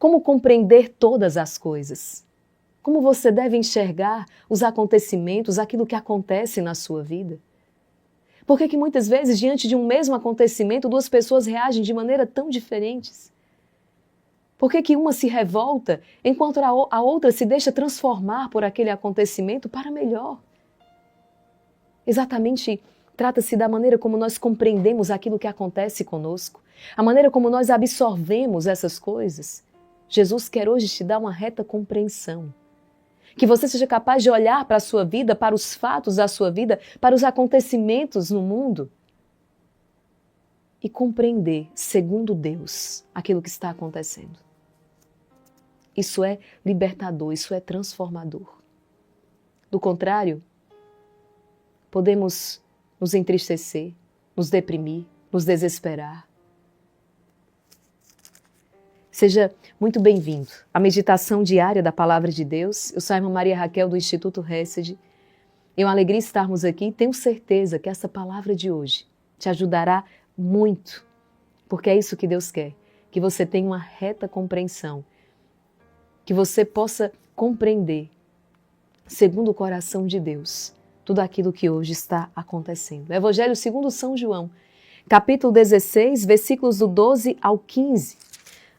Como compreender todas as coisas? Como você deve enxergar os acontecimentos, aquilo que acontece na sua vida? Por que muitas vezes, diante de um mesmo acontecimento, duas pessoas reagem de maneira tão diferentes? Por que uma se revolta, enquanto a outra se deixa transformar por aquele acontecimento para melhor? Exatamente, trata-se da maneira como nós compreendemos aquilo que acontece conosco, a maneira como nós absorvemos essas coisas. Jesus quer hoje te dar uma reta compreensão. Que você seja capaz de olhar para a sua vida, para os fatos da sua vida, para os acontecimentos no mundo e compreender, segundo Deus, aquilo que está acontecendo. Isso é libertador, isso é transformador. Do contrário, podemos nos entristecer, nos deprimir, nos desesperar. Seja muito bem-vindo à meditação diária da Palavra de Deus. Eu sou a irmã Maria Raquel do Instituto Hesed. É uma alegria estarmos aqui e tenho certeza que essa palavra de hoje te ajudará muito, porque é isso que Deus quer, que você tenha uma reta compreensão, que você possa compreender, segundo o coração de Deus, tudo aquilo que hoje está acontecendo. Evangelho segundo São João, capítulo 16, versículos do 12 ao 15.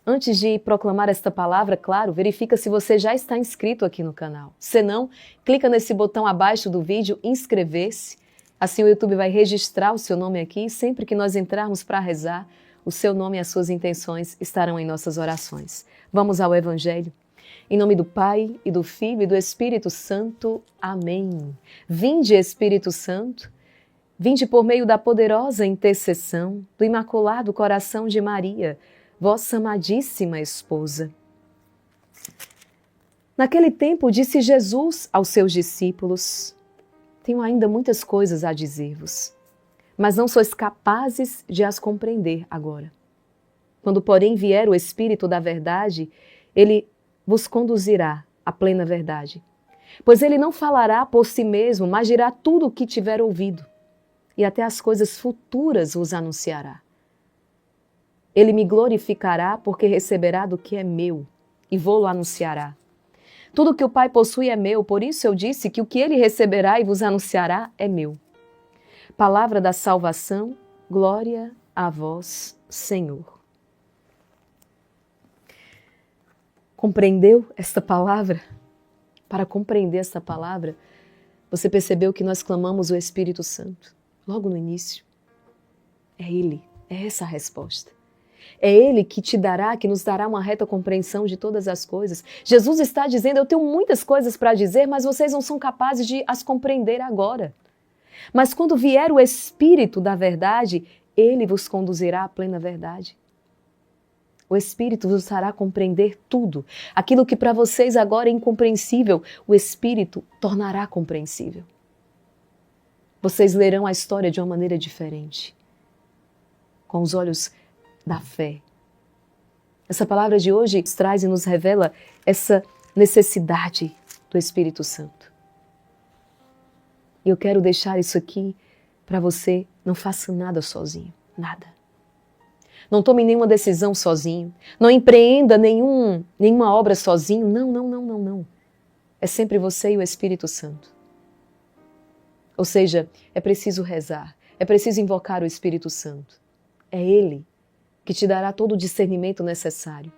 Antes de proclamar esta palavra, claro, verifica se você já está inscrito aqui no canal. Se não, clica nesse botão abaixo do vídeo, inscrever-se. Assim o YouTube vai registrar o seu nome aqui e sempre que nós entrarmos para rezar, o seu nome e as suas intenções estarão em nossas orações. Vamos ao Evangelho. Em nome do Pai, e do Filho, e do Espírito Santo. Amém. Vinde, Espírito Santo, vinde por meio da poderosa intercessão do Imaculado Coração de Maria, vossa amadíssima esposa. Naquele tempo disse Jesus aos seus discípulos: tenho ainda muitas coisas a dizer-vos, mas não sois capazes de as compreender agora. Quando, porém, vier o Espírito da verdade, ele vos conduzirá à plena verdade. Pois ele não falará por si mesmo, mas dirá tudo o que tiver ouvido, e até as coisas futuras vos anunciará. Ele me glorificará porque receberá do que é meu e vou-lo anunciará. Tudo que o Pai possui é meu, por isso eu disse que o que ele receberá e vos anunciará é meu. Palavra da salvação, glória a vós, Senhor. Compreendeu esta palavra? Para compreender esta palavra, você percebeu que nós clamamos o Espírito Santo, logo no início. É Ele, é essa a resposta. É Ele que te dará, que nos dará uma reta compreensão de todas as coisas. Jesus está dizendo, eu tenho muitas coisas para dizer, mas vocês não são capazes de as compreender agora. Mas quando vier o Espírito da verdade, Ele vos conduzirá à plena verdade. O Espírito vos fará compreender tudo. Aquilo que para vocês agora é incompreensível, o Espírito tornará compreensível. Vocês lerão a história de uma maneira diferente, com os olhos da fé. Essa palavra de hoje traz e nos revela essa necessidade do Espírito Santo. E eu quero deixar isso aqui para você, não faça nada sozinho, nada. Não tome nenhuma decisão sozinho, não empreenda nenhuma obra sozinho, não. É sempre você e o Espírito Santo. Ou seja, é preciso rezar, é preciso invocar o Espírito Santo. É Ele que te dará todo o discernimento necessário.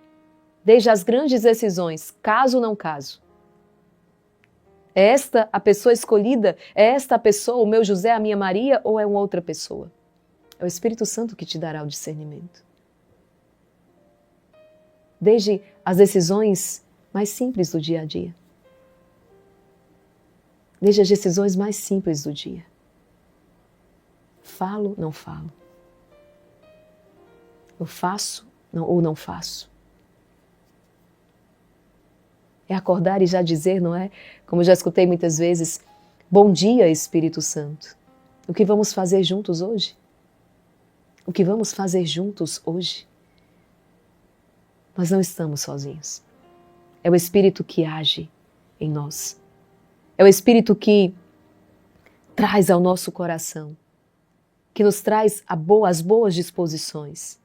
Desde as grandes decisões, caso ou não caso. É esta a pessoa escolhida? É esta a pessoa, o meu José, a minha Maria, ou é uma outra pessoa? É o Espírito Santo que te dará o discernimento. Desde as decisões mais simples do dia a dia. Desde as decisões mais simples do dia. Falo, não falo. Eu faço ou não faço. É acordar e já dizer, não é? Como eu já escutei muitas vezes, bom dia, Espírito Santo. O que vamos fazer juntos hoje? O que vamos fazer juntos hoje? Nós não estamos sozinhos. É o Espírito que age em nós. É o Espírito que traz ao nosso coração, que nos traz as boas disposições.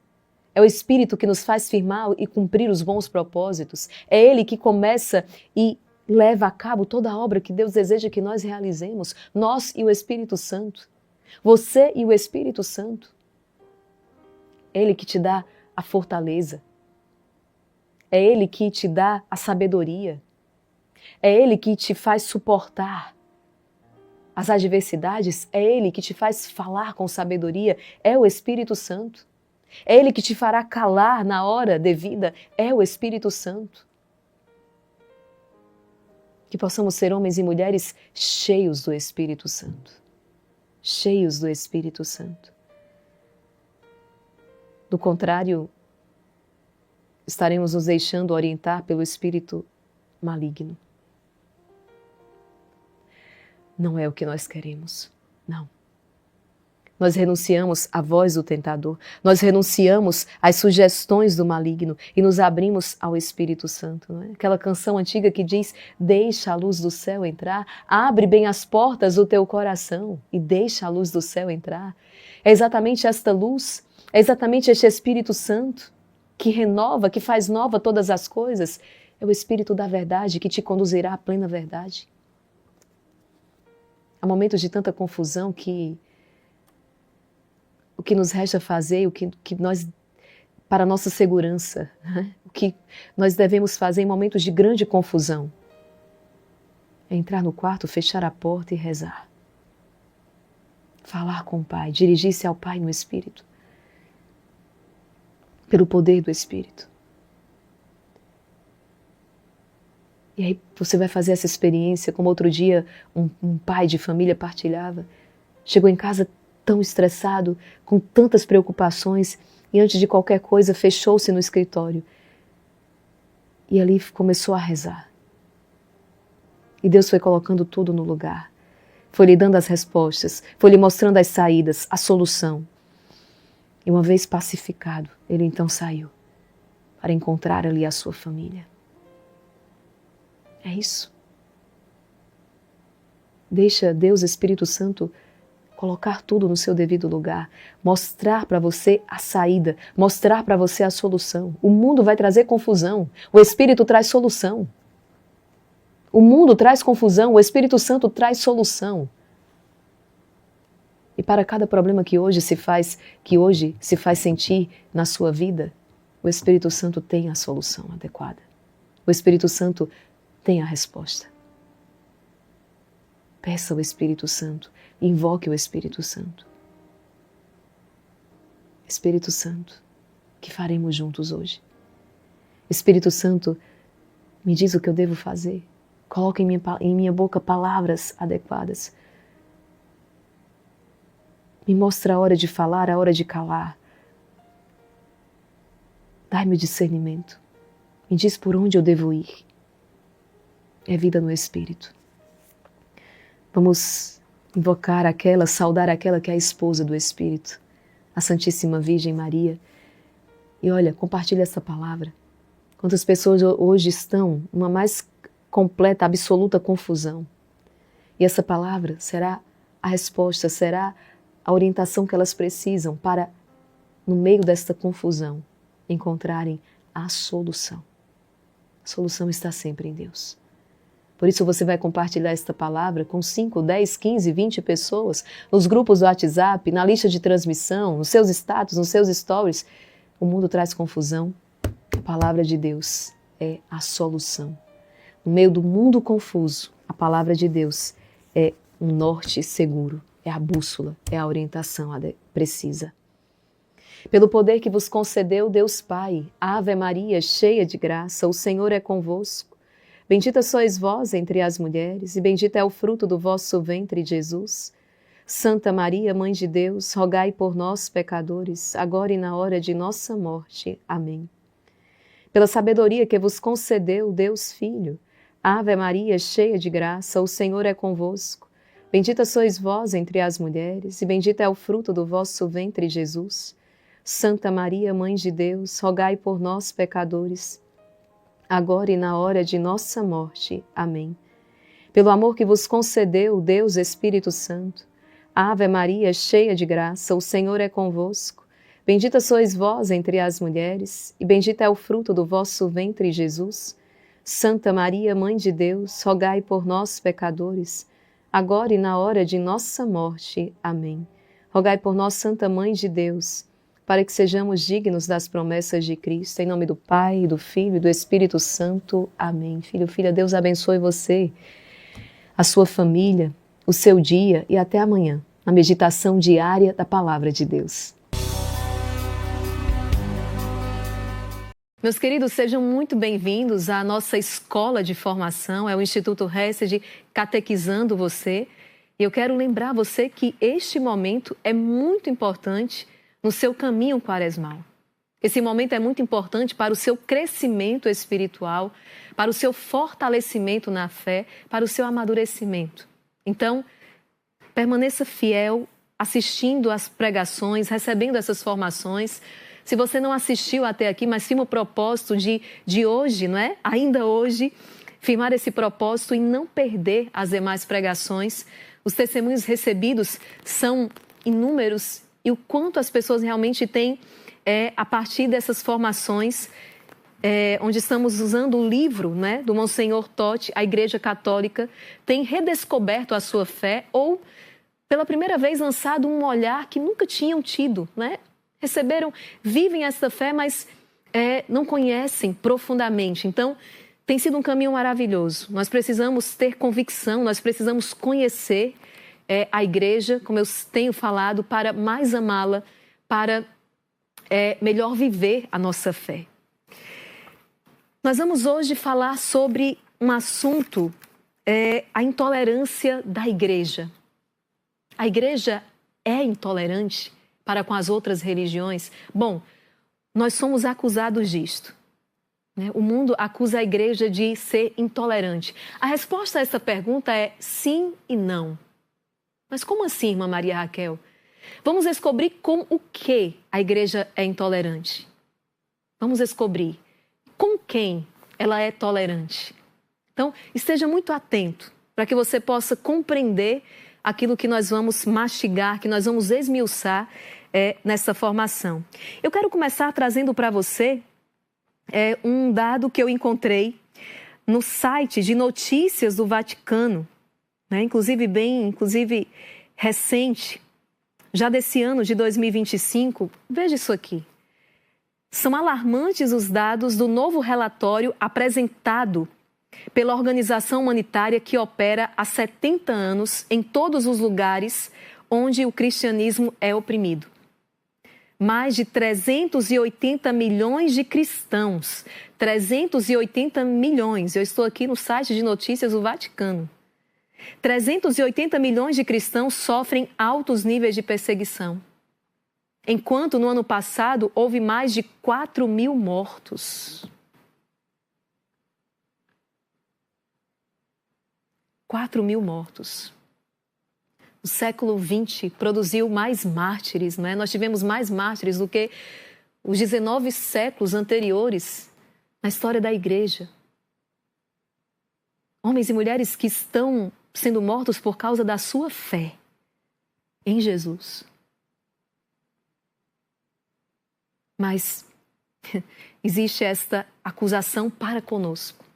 É É o Espírito que nos faz firmar e cumprir os bons propósitos. É Ele que começa e leva a cabo toda a obra que Deus deseja que nós realizemos. Nós e o Espírito Santo. Você e o Espírito Santo. É Ele que te dá a fortaleza. É Ele que te dá a sabedoria. É Ele que te faz suportar as adversidades. É Ele que te faz falar com sabedoria. É o Espírito Santo. É Ele que te fará calar na hora devida. É o Espírito Santo. Que possamos ser homens e mulheres cheios do Espírito Santo. Cheios do Espírito Santo. Do contrário, estaremos nos deixando orientar pelo espírito maligno. Não é o que nós queremos, não. Nós renunciamos à voz do tentador, nós renunciamos às sugestões do maligno e nos abrimos ao Espírito Santo. Não é? Aquela canção antiga que diz, deixa a luz do céu entrar, abre bem as portas do teu coração e deixa a luz do céu entrar. É exatamente esta luz, é exatamente este Espírito Santo que renova, que faz nova todas as coisas. É o Espírito da verdade que te conduzirá à plena verdade. Há momentos de tanta confusão que o que nos resta fazer, o que nós, para a nossa segurança, né? O que nós devemos fazer em momentos de grande confusão é entrar no quarto, fechar a porta e rezar. Falar com o Pai, dirigir-se ao Pai no Espírito. Pelo poder do Espírito. E aí você vai fazer essa experiência, como outro dia um pai de família partilhava. Chegou em casa tão estressado, com tantas preocupações, e antes de qualquer coisa fechou-se no escritório. E ali começou a rezar. E Deus foi colocando tudo no lugar. Foi lhe dando as respostas, foi lhe mostrando as saídas, a solução. E uma vez pacificado, ele então saiu para encontrar ali a sua família. É isso. Deixa Deus, Espírito Santo, colocar tudo no seu devido lugar, mostrar para você a saída, mostrar para você a solução. O mundo vai trazer confusão, o Espírito traz solução. O mundo traz confusão, o Espírito Santo traz solução. E para cada problema que hoje se faz sentir na sua vida, o Espírito Santo tem a solução adequada. O Espírito Santo tem a resposta. Peça ao Espírito Santo, invoque o Espírito Santo. Espírito Santo, que faremos juntos hoje? Espírito Santo, me diz o que eu devo fazer. Coloque em minha boca palavras adequadas. Me mostra a hora de falar, a hora de calar. Dai-me o discernimento. Me diz por onde eu devo ir. É vida no Espírito. Vamos invocar aquela, saudar aquela que é a esposa do Espírito, a Santíssima Virgem Maria. E olha, compartilha essa palavra. Quantas pessoas hoje estão numa mais completa, absoluta confusão. E essa palavra será a resposta, será a orientação que elas precisam para, no meio desta confusão, encontrarem a solução. A solução está sempre em Deus. Por isso você vai compartilhar esta palavra com 5, 10, 15, 20 pessoas, nos grupos do WhatsApp, na lista de transmissão, nos seus status, nos seus stories. O mundo traz confusão. A palavra de Deus é a solução. No meio do mundo confuso, a palavra de Deus é um norte seguro, é a bússola, é a orientação precisa. Pelo poder que vos concedeu Deus Pai, Ave Maria, cheia de graça, o Senhor é convosco. Bendita sois vós entre as mulheres, e bendito é o fruto do vosso ventre, Jesus. Santa Maria, Mãe de Deus, rogai por nós, pecadores, agora e na hora de nossa morte. Amém. Pela sabedoria que vos concedeu Deus Filho, Ave Maria, cheia de graça, o Senhor é convosco. Bendita sois vós entre as mulheres, e bendito é o fruto do vosso ventre, Jesus. Santa Maria, Mãe de Deus, rogai por nós, pecadores, agora e na hora de nossa morte. Amém. Pelo amor que vos concedeu Deus Espírito Santo, Ave Maria, cheia de graça, o Senhor é convosco. Bendita sois vós entre as mulheres, e bendito é o fruto do vosso ventre, Jesus. Santa Maria, Mãe de Deus, rogai por nós, pecadores, agora e na hora de nossa morte. Amém. Rogai por nós, Santa Mãe de Deus, para que sejamos dignos das promessas de Cristo. Em nome do Pai, do Filho e do Espírito Santo. Amém. Filho, filha, Deus abençoe você, a sua família, o seu dia e até amanhã, na meditação diária da Palavra de Deus. Meus queridos, sejam muito bem-vindos à nossa escola de formação, é o Instituto Hesed Catequizando Você. E eu quero lembrar você que este momento é muito importante no seu caminho quaresmal. Esse momento é muito importante para o seu crescimento espiritual, para o seu fortalecimento na fé, para o seu amadurecimento. Então, permaneça fiel, assistindo às pregações, recebendo essas formações. Se você não assistiu até aqui, mas firma o propósito de hoje, não é? Ainda hoje, firmar esse propósito e não perder as demais pregações. Os testemunhos recebidos são inúmeros e o quanto as pessoas realmente têm, a partir dessas formações, onde estamos usando o livro, né, do Monsenhor Totti, a Igreja Católica tem redescoberto a sua fé ou, pela primeira vez, lançado um olhar que nunca tinham tido, né? Receberam, vivem essa fé, mas não conhecem profundamente. Então, tem sido um caminho maravilhoso. Nós precisamos ter convicção, nós precisamos conhecer a igreja, como eu tenho falado, para mais amá-la, para melhor viver a nossa fé. Nós vamos hoje falar sobre um assunto, a intolerância da igreja. A igreja é intolerante para com as outras religiões? Bom, nós somos acusados disto, né? O mundo acusa a igreja de ser intolerante. A resposta a essa pergunta é sim e não. Mas como assim, irmã Maria Raquel? Vamos descobrir com o que a igreja é intolerante. Vamos descobrir com quem ela é tolerante. Então, esteja muito atento para que você possa compreender aquilo que nós vamos mastigar, que nós vamos esmiuçar nessa formação. Eu quero começar trazendo para você um dado que eu encontrei no site de notícias do Vaticano, né? Inclusive recente, já desse ano de 2025. Veja isso aqui. São alarmantes os dados do novo relatório apresentado pela organização humanitária que opera há 70 anos em todos os lugares onde o cristianismo é oprimido. Mais de 380 milhões de cristãos, 380 milhões, eu estou aqui no site de notícias do Vaticano. 380 milhões de cristãos sofrem altos níveis de perseguição, enquanto no ano passado houve mais de 4.000 mortos. 4.000 mortos. O século XX produziu mais mártires, não é? Nós tivemos mais mártires do que os 19 séculos anteriores na história da igreja. Homens e mulheres que estão sendo mortos por causa da sua fé em Jesus. Mas existe esta acusação para conosco.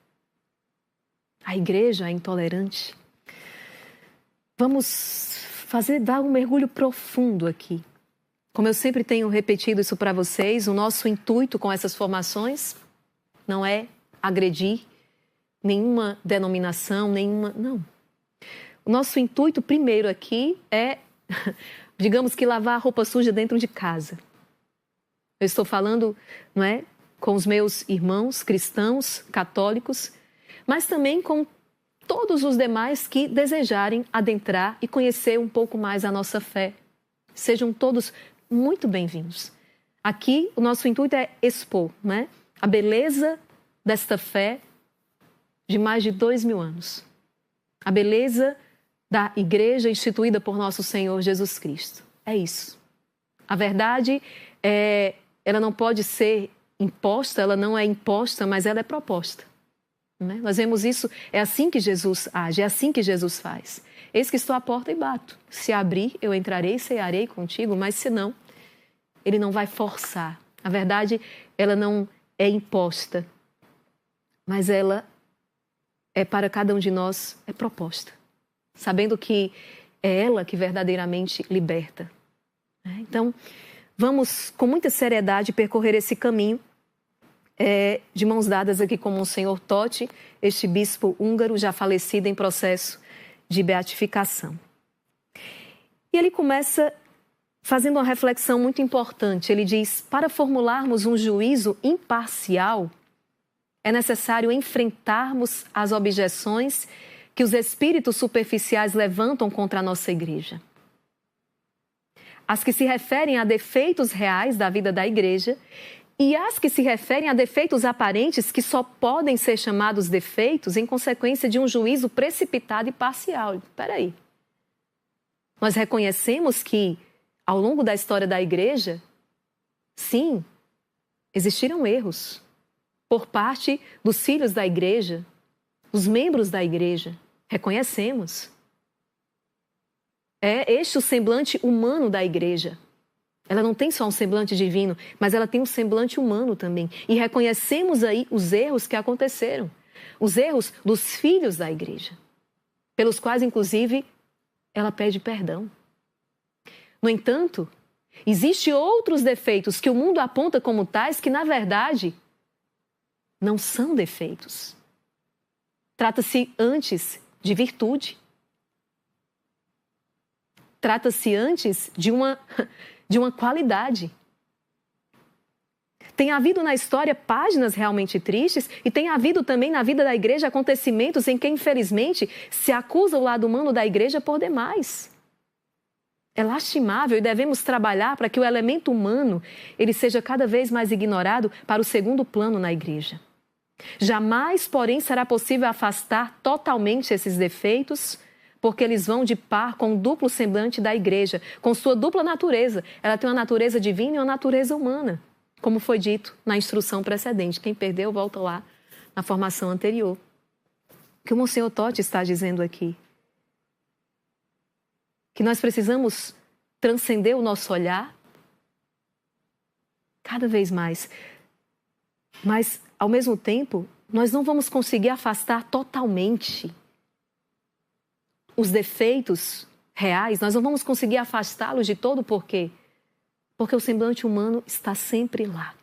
A igreja é intolerante. Vamos dar um mergulho profundo aqui. Como eu sempre tenho repetido isso para vocês, o nosso intuito com essas formações não é agredir nenhuma denominação, não. O nosso intuito primeiro aqui é, digamos que lavar a roupa suja dentro de casa. Eu estou falando, não é, com os meus irmãos cristãos, católicos, mas também com todos os demais que desejarem adentrar e conhecer um pouco mais a nossa fé. Sejam todos muito bem-vindos. Aqui, o nosso intuito é expor, né, a beleza desta fé de mais de 2.000 anos. A beleza da igreja instituída por nosso Senhor Jesus Cristo. É isso. A verdade, ela não pode ser imposta, ela não é imposta, mas ela é proposta. Né? Nós vemos isso, é assim que Jesus age, é assim que Jesus faz. Eis que estou à porta e bato. Se abrir, eu entrarei e cearei contigo, mas se não, Ele não vai forçar. A verdade, ela não é imposta, mas ela é para cada um de nós, é proposta. Sabendo que é ela que verdadeiramente liberta. Então, vamos com muita seriedade percorrer esse caminho, de mãos dadas aqui com o Monsenhor Totti, este bispo húngaro já falecido em processo de beatificação. E ele começa fazendo uma reflexão muito importante. Ele diz: para formularmos um juízo imparcial, é necessário enfrentarmos as objeções que os espíritos superficiais levantam contra a nossa igreja. As que se referem a defeitos reais da vida da igreja e as que se referem a defeitos aparentes que só podem ser chamados defeitos em consequência de um juízo precipitado e parcial. Espera aí. Nós reconhecemos que, ao longo da história da igreja, sim, existiram erros por parte dos filhos da igreja, dos membros da igreja. Reconhecemos. É este o semblante humano da igreja. Ela não tem só um semblante divino, mas ela tem um semblante humano também. E reconhecemos aí os erros que aconteceram. Os erros dos filhos da igreja, pelos quais, inclusive, ela pede perdão. No entanto, existem outros defeitos que o mundo aponta como tais que, na verdade, não são defeitos. Trata-se antes de virtude. Trata-se antes de uma qualidade. Tem havido na história páginas realmente tristes e tem havido também na vida da igreja acontecimentos em que, infelizmente, se acusa o lado humano da igreja por demais. É lastimável e devemos trabalhar para que o elemento humano ele seja cada vez mais ignorado para o segundo plano na igreja. Jamais, porém, será possível afastar totalmente esses defeitos, porque eles vão de par com o duplo semblante da igreja, com sua dupla natureza. Ela tem uma natureza divina e uma natureza humana, como foi dito na instrução precedente. Quem perdeu, volta lá na formação anterior. O que o Monsenhor Totti está dizendo aqui? Que nós precisamos transcender o nosso olhar cada vez mais. Mas, ao mesmo tempo, nós não vamos conseguir afastar totalmente os defeitos reais, nós não vamos conseguir afastá-los de todo, por quê? Porque o semblante humano está sempre lá.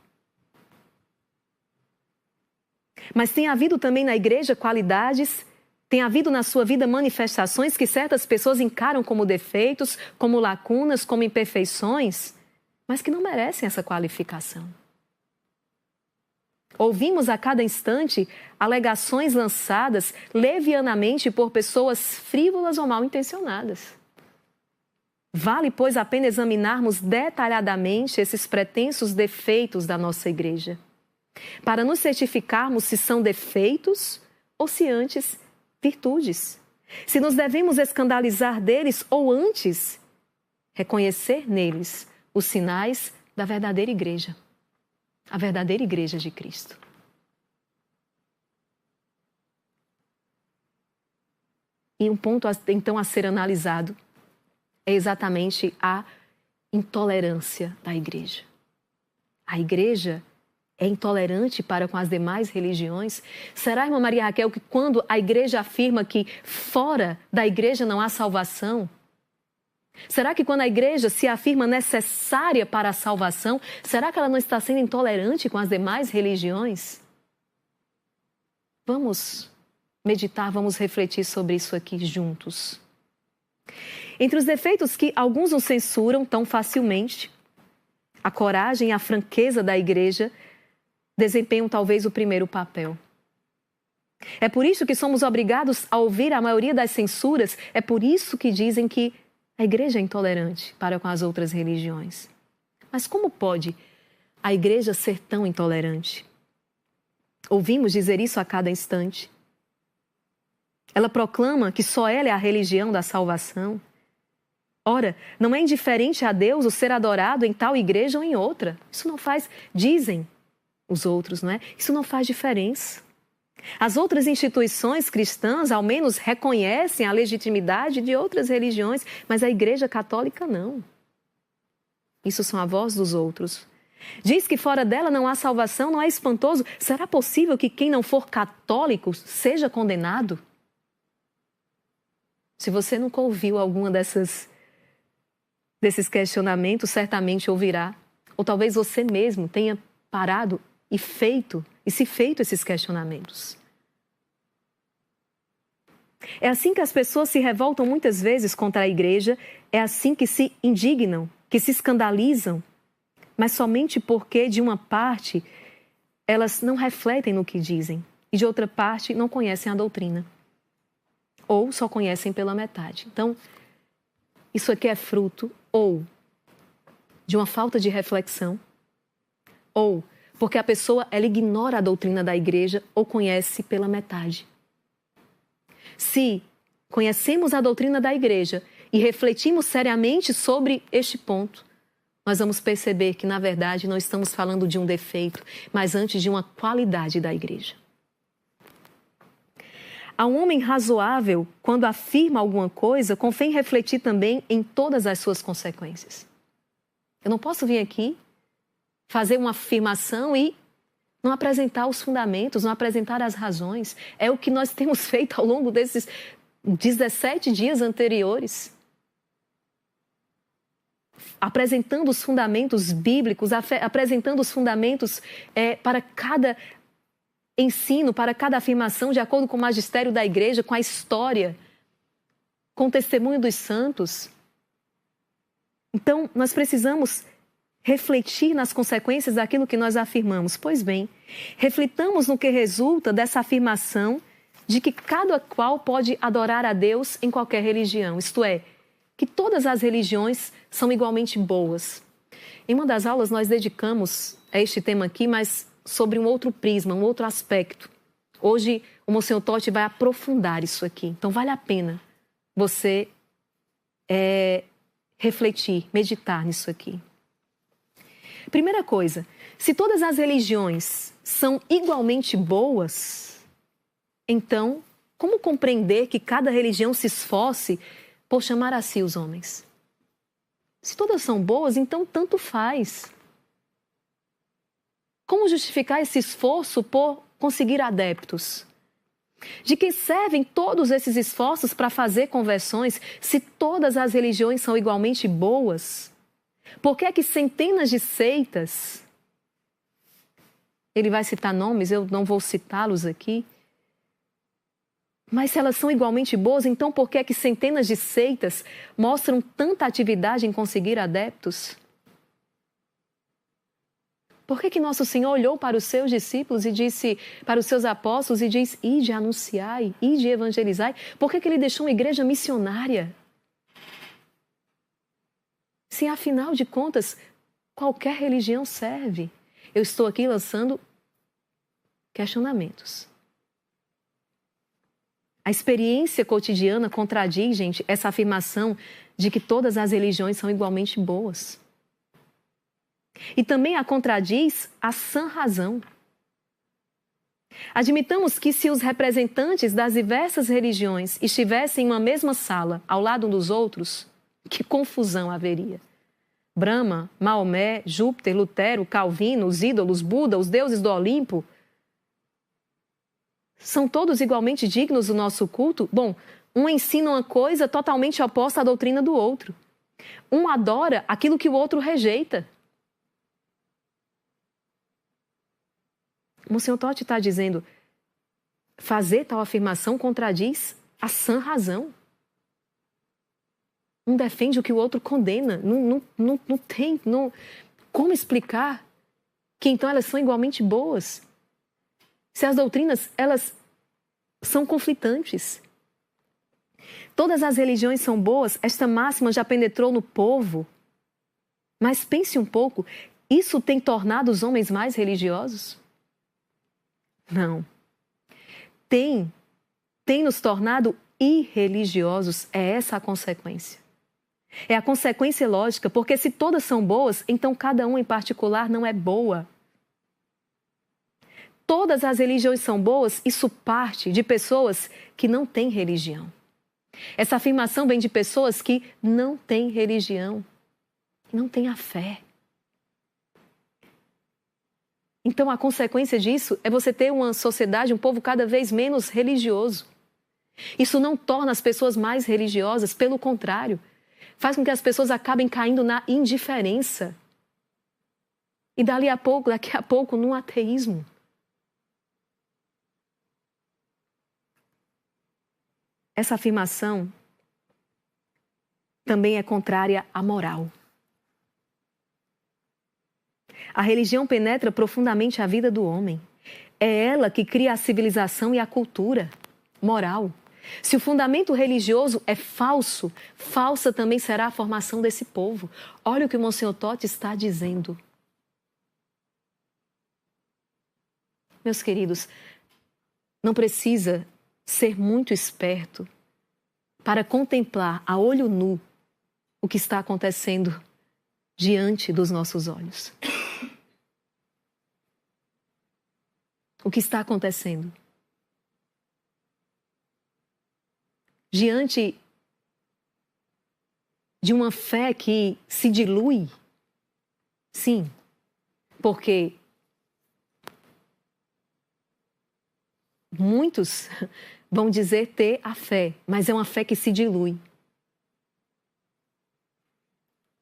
Mas tem havido também na igreja qualidades, tem havido na sua vida manifestações que certas pessoas encaram como defeitos, como lacunas, como imperfeições, mas que não merecem essa qualificação. Ouvimos a cada instante alegações lançadas levianamente por pessoas frívolas ou mal intencionadas. Vale, pois, a pena examinarmos detalhadamente esses pretensos defeitos da nossa igreja, para nos certificarmos se são defeitos ou se antes virtudes. Se nos devemos escandalizar deles ou antes reconhecer neles os sinais da verdadeira igreja. A verdadeira igreja de Cristo. E um ponto, então, a ser analisado é exatamente a intolerância da igreja. A igreja é intolerante para com as demais religiões? Será, irmã Maria Raquel, que quando a igreja afirma que fora da igreja não há salvação, será que quando a igreja se afirma necessária para a salvação, será que ela não está sendo intolerante com as demais religiões? Vamos meditar, vamos refletir sobre isso aqui juntos. Entre os defeitos que alguns nos censuram tão facilmente, a coragem e a franqueza da igreja desempenham talvez o primeiro papel. É por isso que somos obrigados a ouvir a maioria das censuras, é por isso que dizem que a igreja é intolerante para com as outras religiões. Mas como pode a igreja ser tão intolerante? Ouvimos dizer isso a cada instante. Ela proclama que só ela é a religião da salvação. Ora, não é indiferente a Deus o ser adorado em tal igreja ou em outra. Isso não faz, dizem os outros, não é? Isso não faz diferença. As outras instituições cristãs, ao menos, reconhecem a legitimidade de outras religiões, mas a Igreja Católica não. Isso são a voz dos outros. Diz que fora dela não há salvação, não é espantoso? Será possível que quem não for católico seja condenado? Se você nunca ouviu alguma desses questionamentos, certamente ouvirá. Ou talvez você mesmo tenha parado e se feito esses questionamentos. É assim que as pessoas se revoltam muitas vezes contra a igreja, é assim que se indignam, que se escandalizam, mas somente porque, de uma parte, elas não refletem no que dizem e, de outra parte, não conhecem a doutrina. Ou só conhecem pela metade. Então, isso aqui é fruto ou de uma falta de reflexão, ou porque a pessoa ela ignora a doutrina da igreja ou conhece pela metade. Se conhecemos a doutrina da igreja e refletimos seriamente sobre este ponto, nós vamos perceber que, na verdade, não estamos falando de um defeito, mas antes de uma qualidade da igreja. A um homem razoável, quando afirma alguma coisa, convém refletir também em todas as suas consequências. Eu não posso vir aqui, fazer uma afirmação e não apresentar os fundamentos, não apresentar as razões. É o que nós temos feito ao longo desses 17 dias anteriores. Apresentando os fundamentos bíblicos, apresentando os fundamentos para cada ensino, para cada afirmação, de acordo com o magistério da igreja, com a história, com o testemunho dos santos. Então, nós precisamos refletir nas consequências daquilo que nós afirmamos. Pois bem, reflitamos no que resulta dessa afirmação de que cada qual pode adorar a Deus em qualquer religião, isto é, que todas as religiões são igualmente boas. Em uma das aulas nós dedicamos a este tema aqui, mas sobre um outro prisma, um outro aspecto. Hoje o Monsenhor Totti vai aprofundar isso aqui. Então vale a pena você refletir, meditar nisso aqui. Primeira coisa, se todas as religiões são igualmente boas, então como compreender que cada religião se esforce por chamar a si os homens? Se todas são boas, então tanto faz. Como justificar esse esforço por conseguir adeptos? De que servem todos esses esforços para fazer conversões se todas as religiões são igualmente boas? Por que é que centenas de seitas, ele vai citar nomes, eu não vou citá-los aqui, mas se elas são igualmente boas, então por que é que centenas de seitas mostram tanta atividade em conseguir adeptos? Por que que nosso Senhor olhou para os seus discípulos e disse, para os seus apóstolos e diz, ide anunciai, ide evangelizai? Por que que ele deixou uma igreja missionária? Se afinal de contas, qualquer religião serve. Eu estou aqui lançando questionamentos. A experiência cotidiana contradiz, gente, essa afirmação de que todas as religiões são igualmente boas. E também a contradiz a sã razão. Admitamos que se os representantes das diversas religiões estivessem em uma mesma sala, ao lado um dos outros, que confusão haveria? Brahma, Maomé, Júpiter, Lutero, Calvino, os ídolos, Buda, os deuses do Olimpo, são todos igualmente dignos do nosso culto? Bom, um ensina uma coisa totalmente oposta à doutrina do outro. Um adora aquilo que o outro rejeita. O Monsenhor Totti está dizendo, fazer tal afirmação contradiz a sã razão. Um defende o que o outro condena. Não tem como explicar que então elas são igualmente boas. Se as doutrinas, elas são conflitantes. Todas as religiões são boas, esta máxima já penetrou no povo. Mas pense um pouco, isso tem tornado os homens mais religiosos? Não. Tem nos tornado irreligiosos, é essa a consequência. É a consequência lógica, porque se todas são boas, então cada uma em particular não é boa. Todas as religiões são boas, isso parte de pessoas que não têm religião. Essa afirmação vem de pessoas que não têm religião. não tem a fé. Então, a consequência disso é você ter uma sociedade, um povo cada vez menos religioso. Isso não torna as pessoas mais religiosas, pelo contrário, faz com que as pessoas acabem caindo na indiferença. E daqui a pouco, no ateísmo. Essa afirmação também é contrária à moral. A religião penetra profundamente a vida do homem. É ela que cria a civilização e a cultura moral. Se o fundamento religioso é falso, falsa também será a formação desse povo. Olha o que o Monsenhor Totti está dizendo. Meus queridos, não precisa ser muito esperto para contemplar a olho nu o que está acontecendo diante dos nossos olhos. O que está acontecendo? Diante de uma fé que se dilui? Sim, porque muitos vão dizer ter a fé, mas é uma fé que se dilui.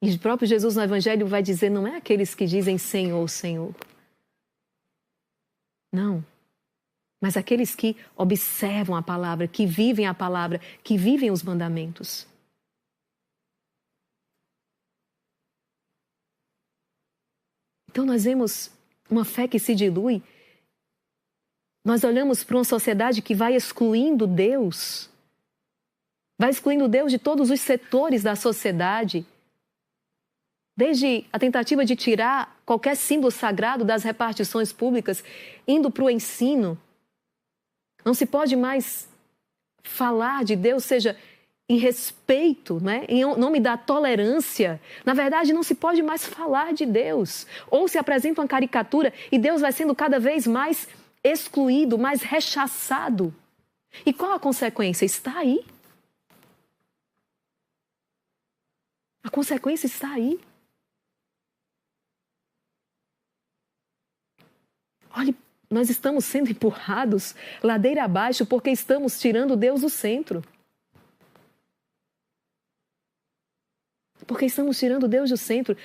E o próprio Jesus no Evangelho vai dizer, não é aqueles que dizem Senhor, Senhor. Não. Mas aqueles que observam a palavra, que vivem a palavra, que vivem os mandamentos. Então nós vemos uma fé que se dilui. Nós olhamos para uma sociedade que vai excluindo Deus. Vai excluindo Deus de todos os setores da sociedade. Desde a tentativa de tirar qualquer símbolo sagrado das repartições públicas, indo para o ensino. Não se pode mais falar de Deus, seja em respeito, né? Em nome da tolerância. Na verdade, não se pode mais falar de Deus. Ou se apresenta uma caricatura e Deus vai sendo cada vez mais excluído, mais rechaçado. E qual a consequência? Está aí. A consequência está aí. Olhe, nós estamos sendo empurrados ladeira abaixo porque estamos tirando Deus do centro. Porque estamos tirando Deus do centro.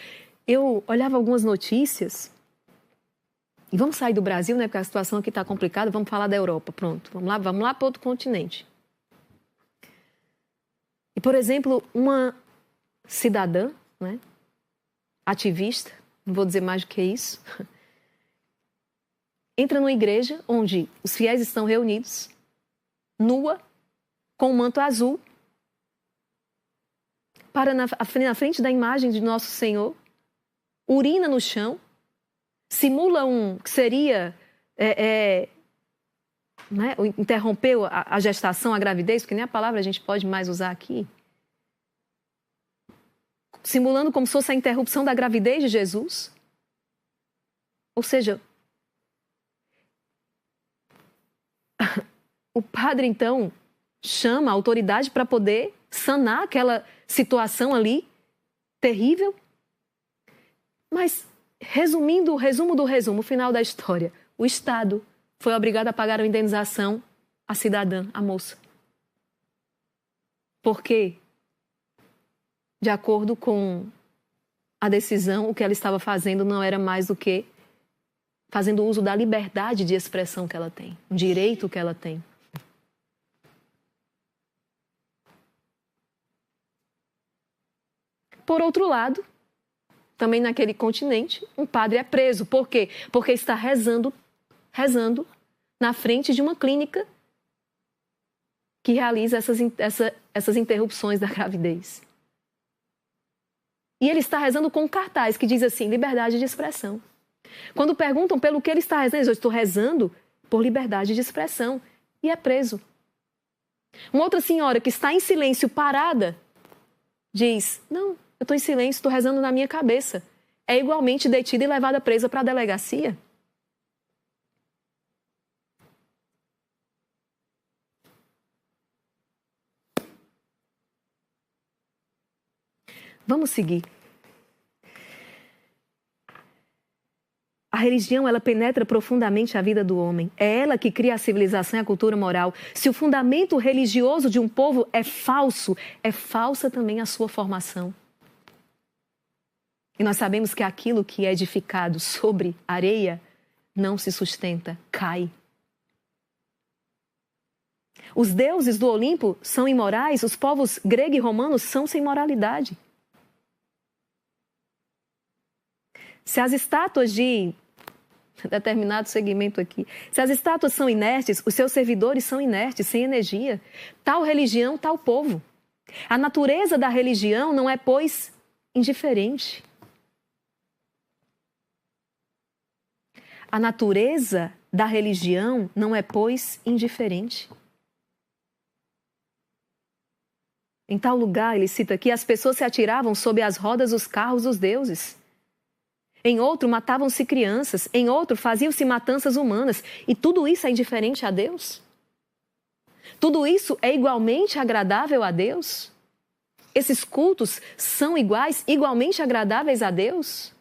Eu olhava algumas notícias. E vamos sair do Brasil, né? Porque a situação aqui está complicada. Vamos falar da Europa. Pronto. Vamos lá para outro continente. E, por exemplo, uma cidadã, né? Ativista, não vou dizer mais do que isso, entra numa igreja onde os fiéis estão reunidos, nua, com um manto azul, para na frente da imagem de Nosso Senhor, urina no chão, simula que seria né, interrompeu a gestação, a gravidez, porque nem a palavra a gente pode mais usar aqui, simulando como se fosse a interrupção da gravidez de Jesus. Ou seja, o padre, então, chama a autoridade para poder sanar aquela situação ali terrível. Mas, resumindo o resumo do resumo, o final da história, o Estado foi obrigado a pagar a indenização à cidadã, à moça. Por quê? De acordo com a decisão, o que ela estava fazendo não era mais do que fazendo uso da liberdade de expressão que ela tem, o direito que ela tem. Por outro lado, também naquele continente, um padre é preso. Por quê? Porque está rezando na frente de uma clínica que realiza essas interrupções da gravidez. E ele está rezando com um cartaz que diz assim, liberdade de expressão. Quando perguntam pelo que ele está rezando, ele diz, eu estou rezando por liberdade de expressão. E é preso. Uma outra senhora que está em silêncio, parada, diz, não, eu estou em silêncio, estou rezando na minha cabeça. É igualmente detida e levada presa para a delegacia. Vamos seguir. religião, ela penetra profundamente a vida do homem. É ela que cria a civilização e a cultura moral. Se o fundamento religioso de um povo é falso, é falsa também a sua formação. E nós sabemos que aquilo que é edificado sobre areia não se sustenta, cai. Os deuses do Olimpo são imorais, os povos grego e romanos são sem moralidade. Se as estátuas de determinado segmento aqui, se as estátuas são inertes, os seus servidores são inertes, sem energia. Tal religião, tal povo. A natureza da religião não é, pois, indiferente. A natureza da religião não é, pois, indiferente. Em tal lugar, ele cita aqui, as pessoas se atiravam sob as rodas dos carros dos deuses. Em outro, matavam-se crianças. Em outro, faziam-se matanças humanas. E tudo isso é indiferente a Deus? Tudo isso é igualmente agradável a Deus? Esses cultos são igualmente agradáveis a Deus?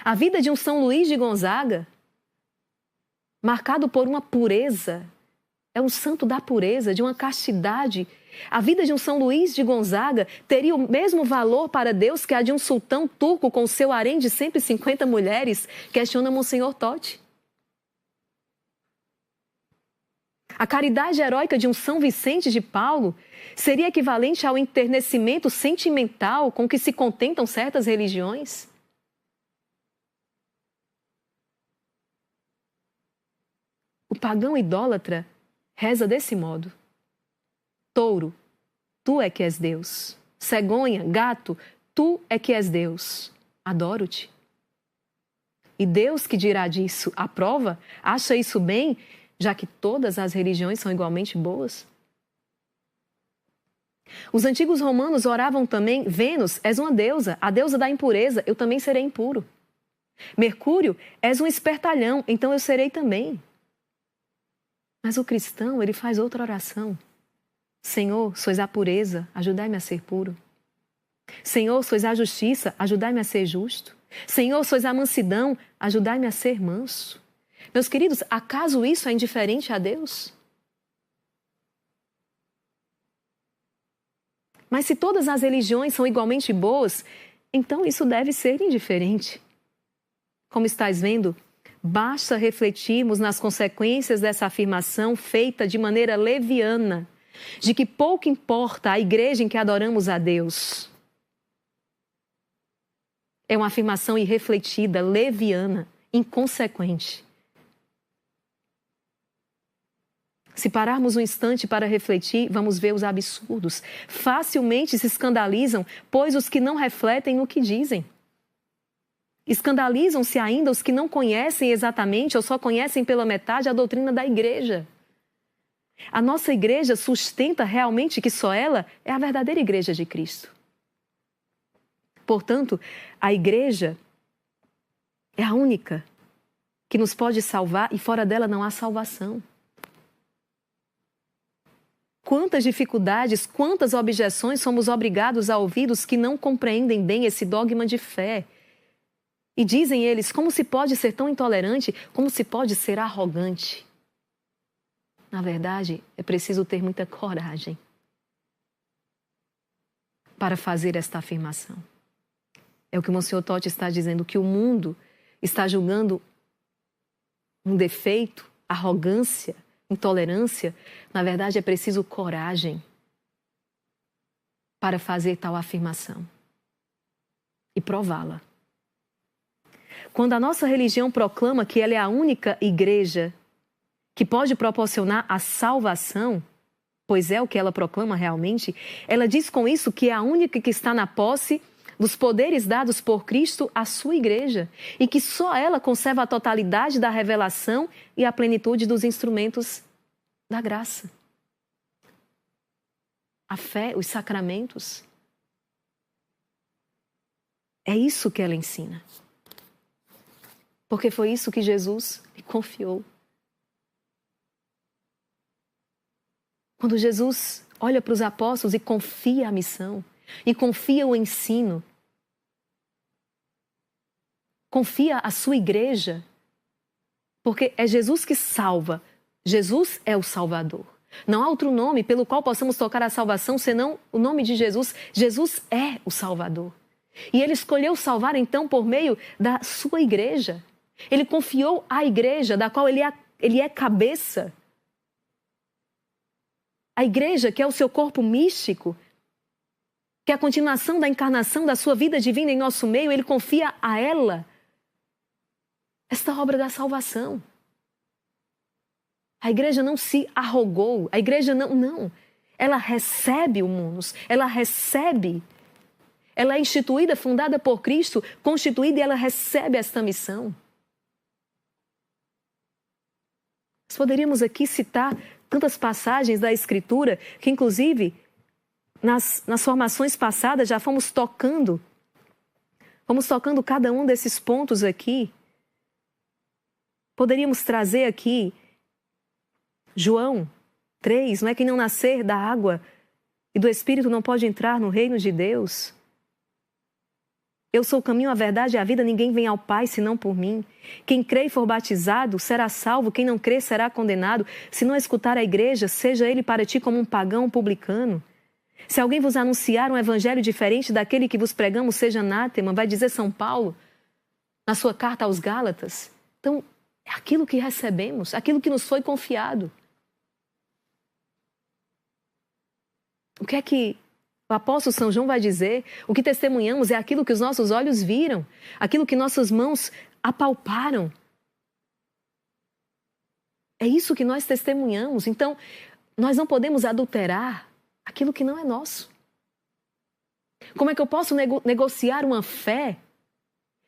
A vida de um São Luís de Gonzaga, marcado por uma pureza, é um santo da pureza, de uma castidade. A vida de um São Luís de Gonzaga teria o mesmo valor para Deus que a de um sultão turco com seu harém de 150 mulheres, questiona Monsenhor Totti. A caridade heróica de um São Vicente de Paulo seria equivalente ao enternecimento sentimental com que se contentam certas religiões? O pagão idólatra reza desse modo: touro, tu é que és Deus. Cegonha, gato, tu é que és Deus. Adoro-te. E Deus que dirá disso? Aprova? Acha isso bem, já que todas as religiões são igualmente boas? Os antigos romanos oravam também: Vênus, és uma deusa, a deusa da impureza, eu também serei impuro. Mercúrio, és um espertalhão, então eu serei também. Mas o cristão, ele faz outra oração. Senhor, sois a pureza, ajudai-me a ser puro. Senhor, sois a justiça, ajudai-me a ser justo. Senhor, sois a mansidão, ajudai-me a ser manso. Meus queridos, acaso isso é indiferente a Deus? Mas se todas as religiões são igualmente boas, então isso deve ser indiferente. Como estás vendo, basta refletirmos nas consequências dessa afirmação feita de maneira leviana, de que pouco importa a igreja em que adoramos a Deus. É uma afirmação irrefletida, leviana, inconsequente. Se pararmos um instante para refletir, vamos ver os absurdos. Facilmente se escandalizam, pois os que não refletem no que dizem. Escandalizam-se ainda os que não conhecem exatamente ou só conhecem pela metade a doutrina da igreja. A nossa igreja sustenta realmente que só ela é a verdadeira igreja de Cristo. Portanto, a igreja é a única que nos pode salvar e fora dela não há salvação. Quantas dificuldades, quantas objeções somos obrigados a ouvir dos que não compreendem bem esse dogma de fé. E dizem eles, como se pode ser tão intolerante, como se pode ser arrogante? Na verdade, é preciso ter muita coragem para fazer esta afirmação. É o que o Monsenhor Totti está dizendo, que o mundo está julgando um defeito, arrogância, intolerância. Na verdade, é preciso coragem para fazer tal afirmação e prová-la. Quando a nossa religião proclama que ela é a única igreja que pode proporcionar a salvação, pois é o que ela proclama realmente, ela diz com isso que é a única que está na posse dos poderes dados por Cristo à sua igreja e que só ela conserva a totalidade da revelação e a plenitude dos instrumentos da graça. A fé, os sacramentos. É isso que ela ensina. Porque foi isso que Jesus me confiou. Quando Jesus olha para os apóstolos e confia a missão, e confia o ensino, confia a sua igreja, Porque é Jesus que salva. Jesus é o Salvador. Não há outro nome pelo qual possamos tocar a salvação senão o nome de Jesus. Jesus é o Salvador. E ele escolheu salvar então por meio da sua igreja. Ele confiou à igreja da qual ele é cabeça. A igreja que é o seu corpo místico, que é a continuação da encarnação da sua vida divina em nosso meio, ele confia a ela esta obra da salvação. A igreja não se arrogou, a igreja não. Ela recebe o munus, ela recebe. Ela é instituída, fundada por Cristo, constituída e ela recebe esta missão. Nós poderíamos aqui citar tantas passagens da Escritura que, inclusive, nas formações passadas já fomos tocando cada um desses pontos aqui. Poderíamos trazer aqui João 3, não é? Quem não nascer da água e do Espírito não pode entrar no reino de Deus. Eu sou o caminho, a verdade e a vida, ninguém vem ao Pai senão por mim. Quem crê e for batizado será salvo, quem não crê será condenado. Se não escutar a igreja, seja ele para ti como um pagão, um publicano. Se alguém vos anunciar um evangelho diferente daquele que vos pregamos, seja anátema, vai dizer São Paulo na sua carta aos Gálatas. Então, é aquilo que recebemos, aquilo que nos foi confiado. O que é que o apóstolo São João vai dizer? O que testemunhamos é aquilo que os nossos olhos viram, aquilo que nossas mãos apalparam. É isso que nós testemunhamos. Então, nós não podemos adulterar aquilo que não é nosso. Como é que eu posso negociar uma fé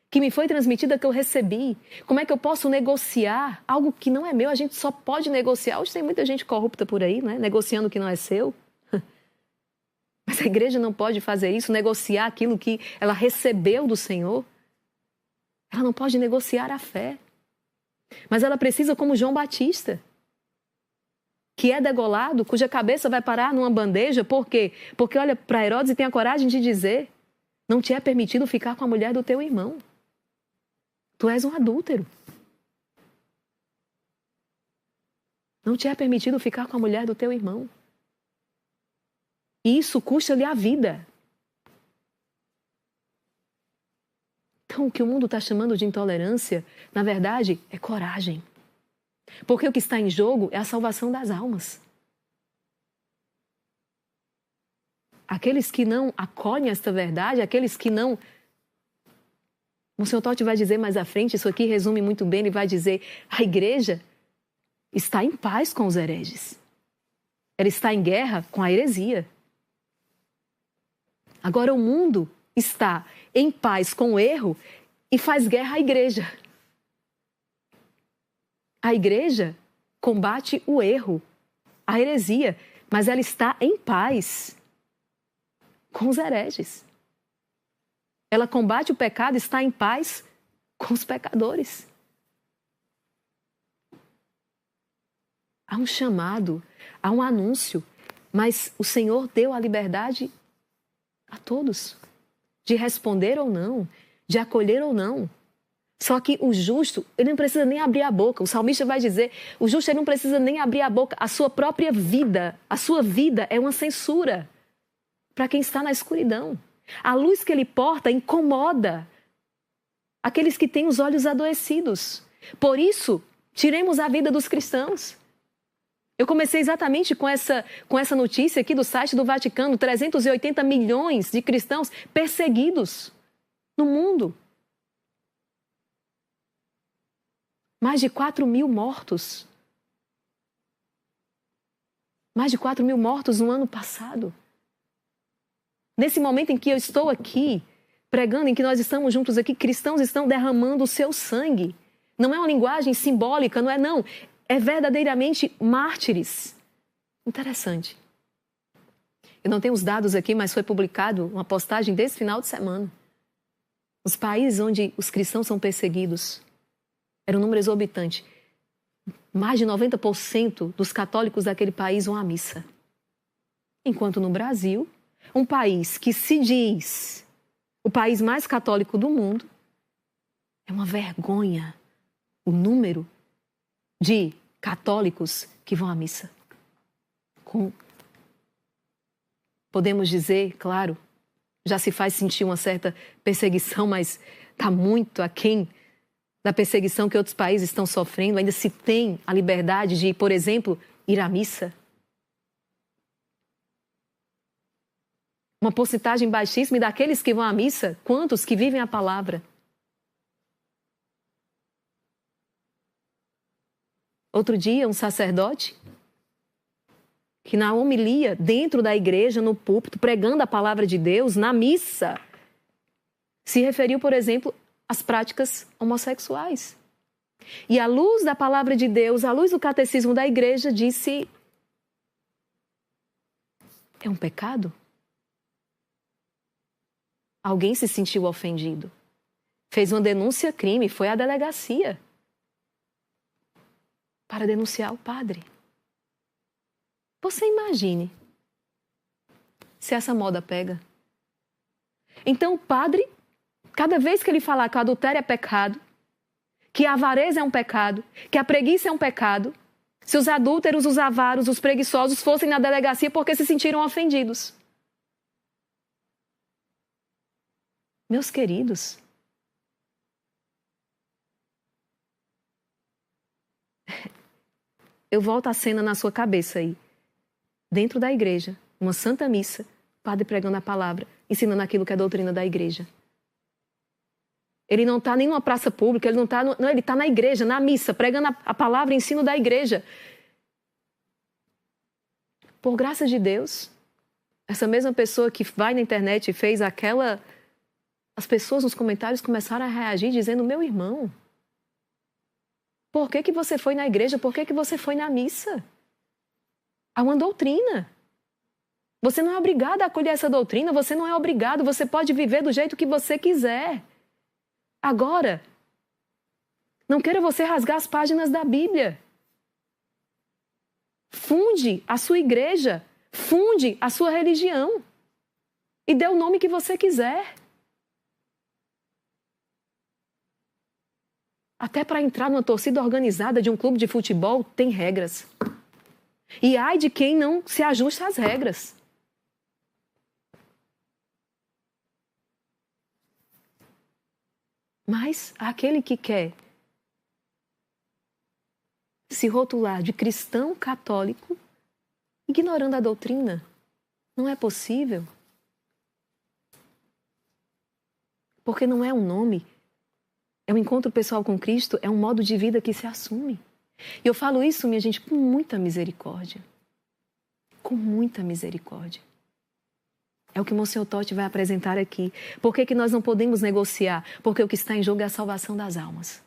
que me foi transmitida, que eu recebi? Como é que eu posso negociar algo que não é meu? A gente só pode negociar. Hoje tem muita gente corrupta por aí, né? Negociando o que não é seu. Mas a igreja não pode fazer isso, negociar aquilo que ela recebeu do Senhor. Ela não pode negociar a fé. Mas ela precisa, como João Batista, que é degolado, cuja cabeça vai parar numa bandeja. Por quê? Porque olha para Herodes e tem a coragem de dizer: não te é permitido ficar com a mulher do teu irmão. Tu és um adúltero. Não te é permitido ficar com a mulher do teu irmão. E isso custa-lhe a vida. Então, o que o mundo está chamando de intolerância, na verdade, é coragem. Porque o que está em jogo é a salvação das almas. Aqueles que não acolhem esta verdade, aqueles que não... O Sr. Totti vai dizer mais à frente, isso aqui resume muito bem, ele vai dizer: a igreja está em paz com os hereges. Ela está em guerra com a heresia. Agora o mundo está em paz com o erro e faz guerra à igreja. A igreja combate o erro, a heresia, mas ela está em paz com os hereges. Ela combate o pecado, está em paz com os pecadores. Há um chamado, há um anúncio, mas o Senhor deu a liberdade a todos, de responder ou não, de acolher ou não. Só que o justo, ele não precisa nem abrir a boca. O salmista vai dizer, o justo ele não precisa nem abrir a boca. A sua própria vida, a sua vida é uma censura para quem está na escuridão. A luz que ele porta incomoda aqueles que têm os olhos adoecidos. Por isso, tiremos a vida dos cristãos. Eu comecei exatamente com essa notícia aqui do site do Vaticano: 380 milhões de cristãos perseguidos no mundo. Mais de 4 mil mortos. Mais de 4 mil mortos no ano passado. Nesse momento em que eu estou aqui, pregando, em que nós estamos juntos aqui, cristãos estão derramando o seu sangue. Não é uma linguagem simbólica, não. É verdadeiramente mártires. Interessante. Eu não tenho os dados aqui, mas foi publicado uma postagem desse final de semana. Os países onde os cristãos são perseguidos, era um número exorbitante. Mais de 90% dos católicos daquele país vão à missa. Enquanto no Brasil, um país que se diz o país mais católico do mundo, é uma vergonha o número de católicos que vão à missa. Podemos dizer, claro, já se faz sentir uma certa perseguição, mas está muito aquém da perseguição que outros países estão sofrendo. Ainda se tem a liberdade de, por exemplo, ir à missa. Uma porcentagem baixíssima, e daqueles que vão à missa, quantos que vivem a palavra? Outro dia, um sacerdote, que na homilia, dentro da igreja, no púlpito, pregando a palavra de Deus, na missa, se referiu, por exemplo, às práticas homossexuais. E à luz da palavra de Deus, à luz do catecismo da igreja, disse: é um pecado? Alguém se sentiu ofendido. Fez uma denúncia crime, foi à delegacia para denunciar o padre. Você imagine se essa moda pega. Então o padre, cada vez que ele falar que o adultério é pecado, que a avareza é um pecado, que a preguiça é um pecado, se os adúlteros, os avaros, os preguiçosos fossem na delegacia porque se sentiram ofendidos. Meus queridos, eu volto a cena na sua cabeça aí. Dentro da igreja, uma santa missa, o padre pregando a palavra, ensinando aquilo que é a doutrina da igreja. Ele não está nem numa praça pública, ele ele está na igreja, na missa, pregando a palavra e ensino da igreja. Por graça de Deus, essa mesma pessoa que vai na internet e fez aquela... As pessoas nos comentários começaram a reagir dizendo: meu irmão, por que você foi na igreja? Por que você foi na missa? Há uma doutrina. Você não é obrigado a acolher essa doutrina, você não é obrigado, você pode viver do jeito que você quiser. Agora, não queira você rasgar as páginas da Bíblia. Funde a sua igreja, funde a sua religião e dê o nome que você quiser. Até para entrar numa torcida organizada de um clube de futebol tem regras. E ai de quem não se ajusta às regras. Mas aquele que quer se rotular de cristão católico, ignorando a doutrina, não é possível. Porque não é um nome. É um encontro pessoal com Cristo, é um modo de vida que se assume. E eu falo isso, minha gente, com muita misericórdia. Com muita misericórdia. É o que o Monsenhor Totti vai apresentar aqui. Por que nós não podemos negociar? Porque o que está em jogo é a salvação das almas.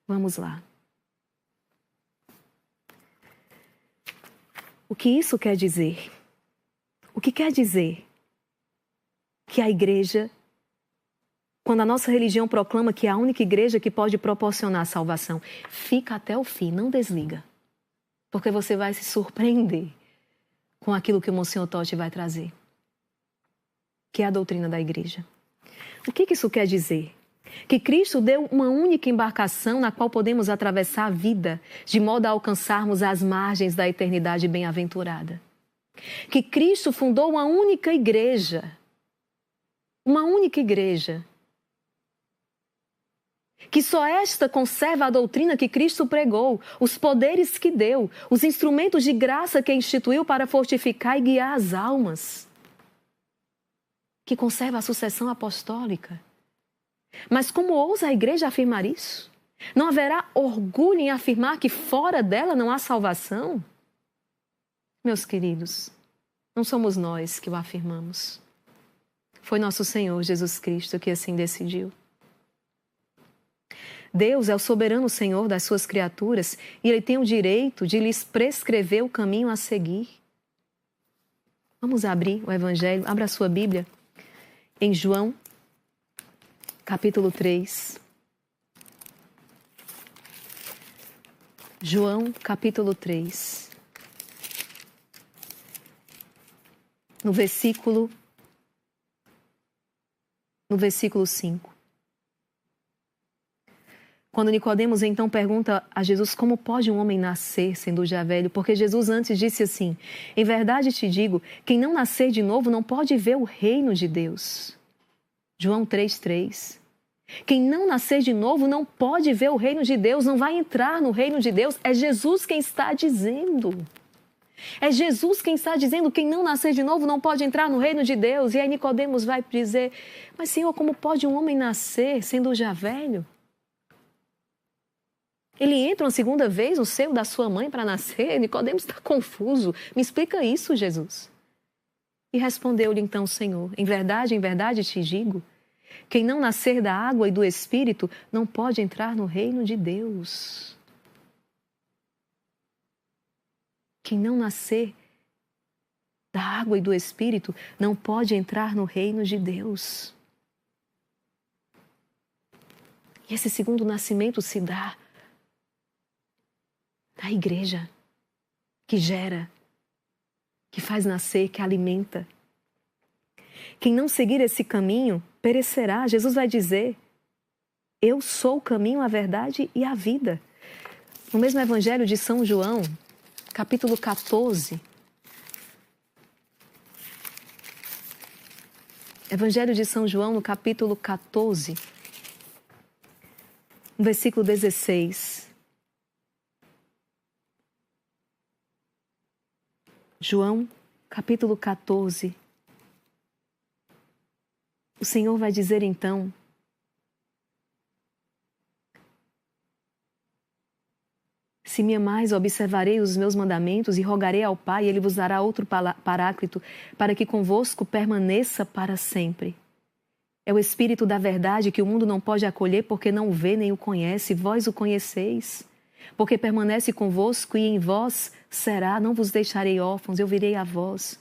Vamos lá. O que isso quer dizer? O que quer dizer que a igreja... Quando a nossa religião proclama que é a única igreja que pode proporcionar a salvação, fica até o fim, não desliga. Porque você vai se surpreender com aquilo que o Monsenhor Totti vai trazer, que é a doutrina da igreja. O que isso quer dizer? Que Cristo deu uma única embarcação na qual podemos atravessar a vida, de modo a alcançarmos as margens da eternidade bem-aventurada. Que Cristo fundou uma única igreja, que só esta conserva a doutrina que Cristo pregou, os poderes que deu, os instrumentos de graça que instituiu para fortificar e guiar as almas, que conserva a sucessão apostólica. Mas como ousa a igreja afirmar isso? Não haverá orgulho em afirmar que fora dela não há salvação? Meus queridos, não somos nós que o afirmamos. Foi nosso Senhor Jesus Cristo que assim decidiu. Deus é o soberano Senhor das suas criaturas e Ele tem o direito de lhes prescrever o caminho a seguir. Vamos abrir o Evangelho, abra a sua Bíblia, em João, capítulo 3. João, capítulo 3. No versículo 5. Quando Nicodemos então pergunta a Jesus como pode um homem nascer sendo já velho, porque Jesus antes disse assim: em verdade te digo, quem não nascer de novo não pode ver o reino de Deus. João 3:3. Quem não nascer de novo não pode ver o reino de Deus, não vai entrar no reino de Deus. É Jesus quem está dizendo. É Jesus quem está dizendo: quem não nascer de novo não pode entrar no reino de Deus. E aí Nicodemos vai dizer: mas Senhor, como pode um homem nascer sendo já velho? Ele entra uma segunda vez no seio da sua mãe para nascer? Nicodemos está confuso. Me explica isso, Jesus. E respondeu-lhe então o Senhor: em verdade te digo, quem não nascer da água e do Espírito não pode entrar no reino de Deus. Quem não nascer da água e do Espírito não pode entrar no reino de Deus. E esse segundo nascimento se dá da igreja, que gera, que faz nascer, que alimenta. Quem não seguir esse caminho perecerá. Jesus vai dizer: eu sou o caminho, a verdade e a vida. No mesmo Evangelho de São João, capítulo 14. Evangelho de São João, no capítulo 14, no versículo 16. João, capítulo 14. O Senhor vai dizer então: se me amais, observarei os meus mandamentos e rogarei ao Pai, e Ele vos dará outro paráclito, para que convosco permaneça para sempre. É o Espírito da verdade que o mundo não pode acolher porque não o vê nem o conhece, vós o conheceis. Porque permanece convosco e em vós será, não vos deixarei órfãos, eu virei a vós.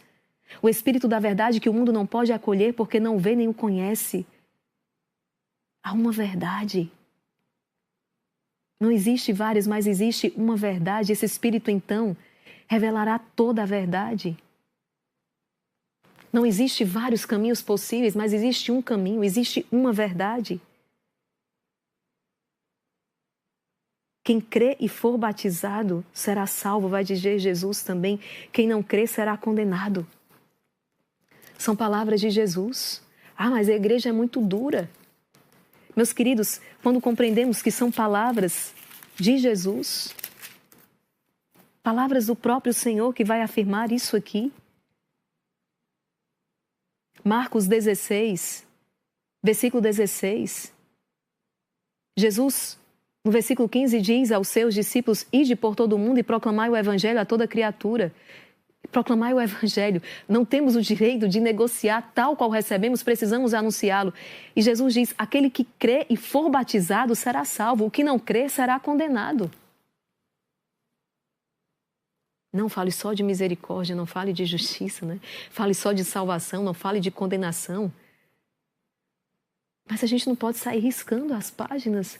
O Espírito da verdade que o mundo não pode acolher porque não o vê nem o conhece. Há uma verdade. Não existe várias, mas existe uma verdade. Esse Espírito, então, revelará toda a verdade. Não existe vários caminhos possíveis, mas existe um caminho, existe uma verdade. Quem crê e for batizado será salvo, vai dizer Jesus também. Quem não crê será condenado. São palavras de Jesus. Ah, mas a igreja é muito dura. Meus queridos, quando compreendemos que são palavras de Jesus, palavras do próprio Senhor que vai afirmar isso aqui. Marcos 16, versículo 16. Jesus, no versículo 15, diz aos seus discípulos: ide por todo o mundo e proclamai o evangelho a toda criatura. Proclamai o evangelho. Não temos o direito de negociar tal qual recebemos, precisamos anunciá-lo. E Jesus diz: aquele que crê e for batizado será salvo, o que não crê será condenado. Não fale só de misericórdia, não fale de justiça, né? Fale só de salvação, não fale de condenação. Mas a gente não pode sair riscando as páginas.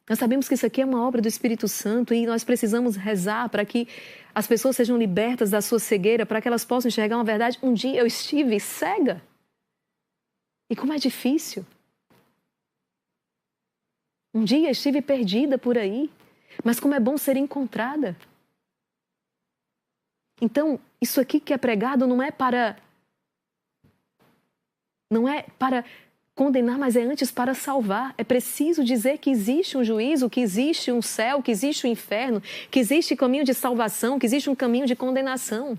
Nós sabemos que isso aqui é uma obra do Espírito Santo e nós precisamos rezar para que as pessoas sejam libertas da sua cegueira, para que elas possam enxergar uma verdade. Um dia eu estive cega. E como é difícil. Um dia eu estive perdida por aí, mas como é bom ser encontrada. Então, isso aqui que é pregado não é para condenar, mas é antes para salvar. É preciso dizer que existe um juízo, que existe um céu, que existe um inferno, que existe caminho de salvação, que existe um caminho de condenação.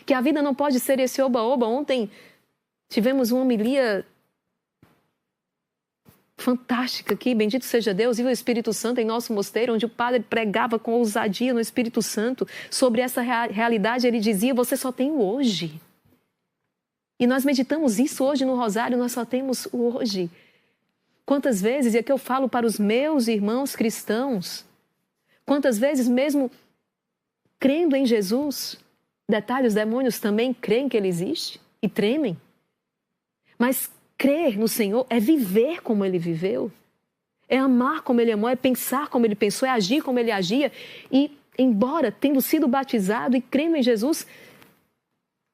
Que a vida não pode ser esse oba-oba. Ontem tivemos uma homilia fantástica aqui, bendito seja Deus, e o Espírito Santo em nosso mosteiro, onde o padre pregava com ousadia no Espírito Santo sobre essa realidade. Ele dizia: você só tem o hoje. E nós meditamos isso hoje no Rosário, nós só temos o hoje. Quantas vezes, e aqui eu falo para os meus irmãos cristãos, quantas vezes mesmo crendo em Jesus, detalhe, os demônios também creem que Ele existe e tremem, mas crer no Senhor é viver como Ele viveu, é amar como Ele amou, é pensar como Ele pensou, é agir como Ele agia. E embora tendo sido batizado e crendo em Jesus,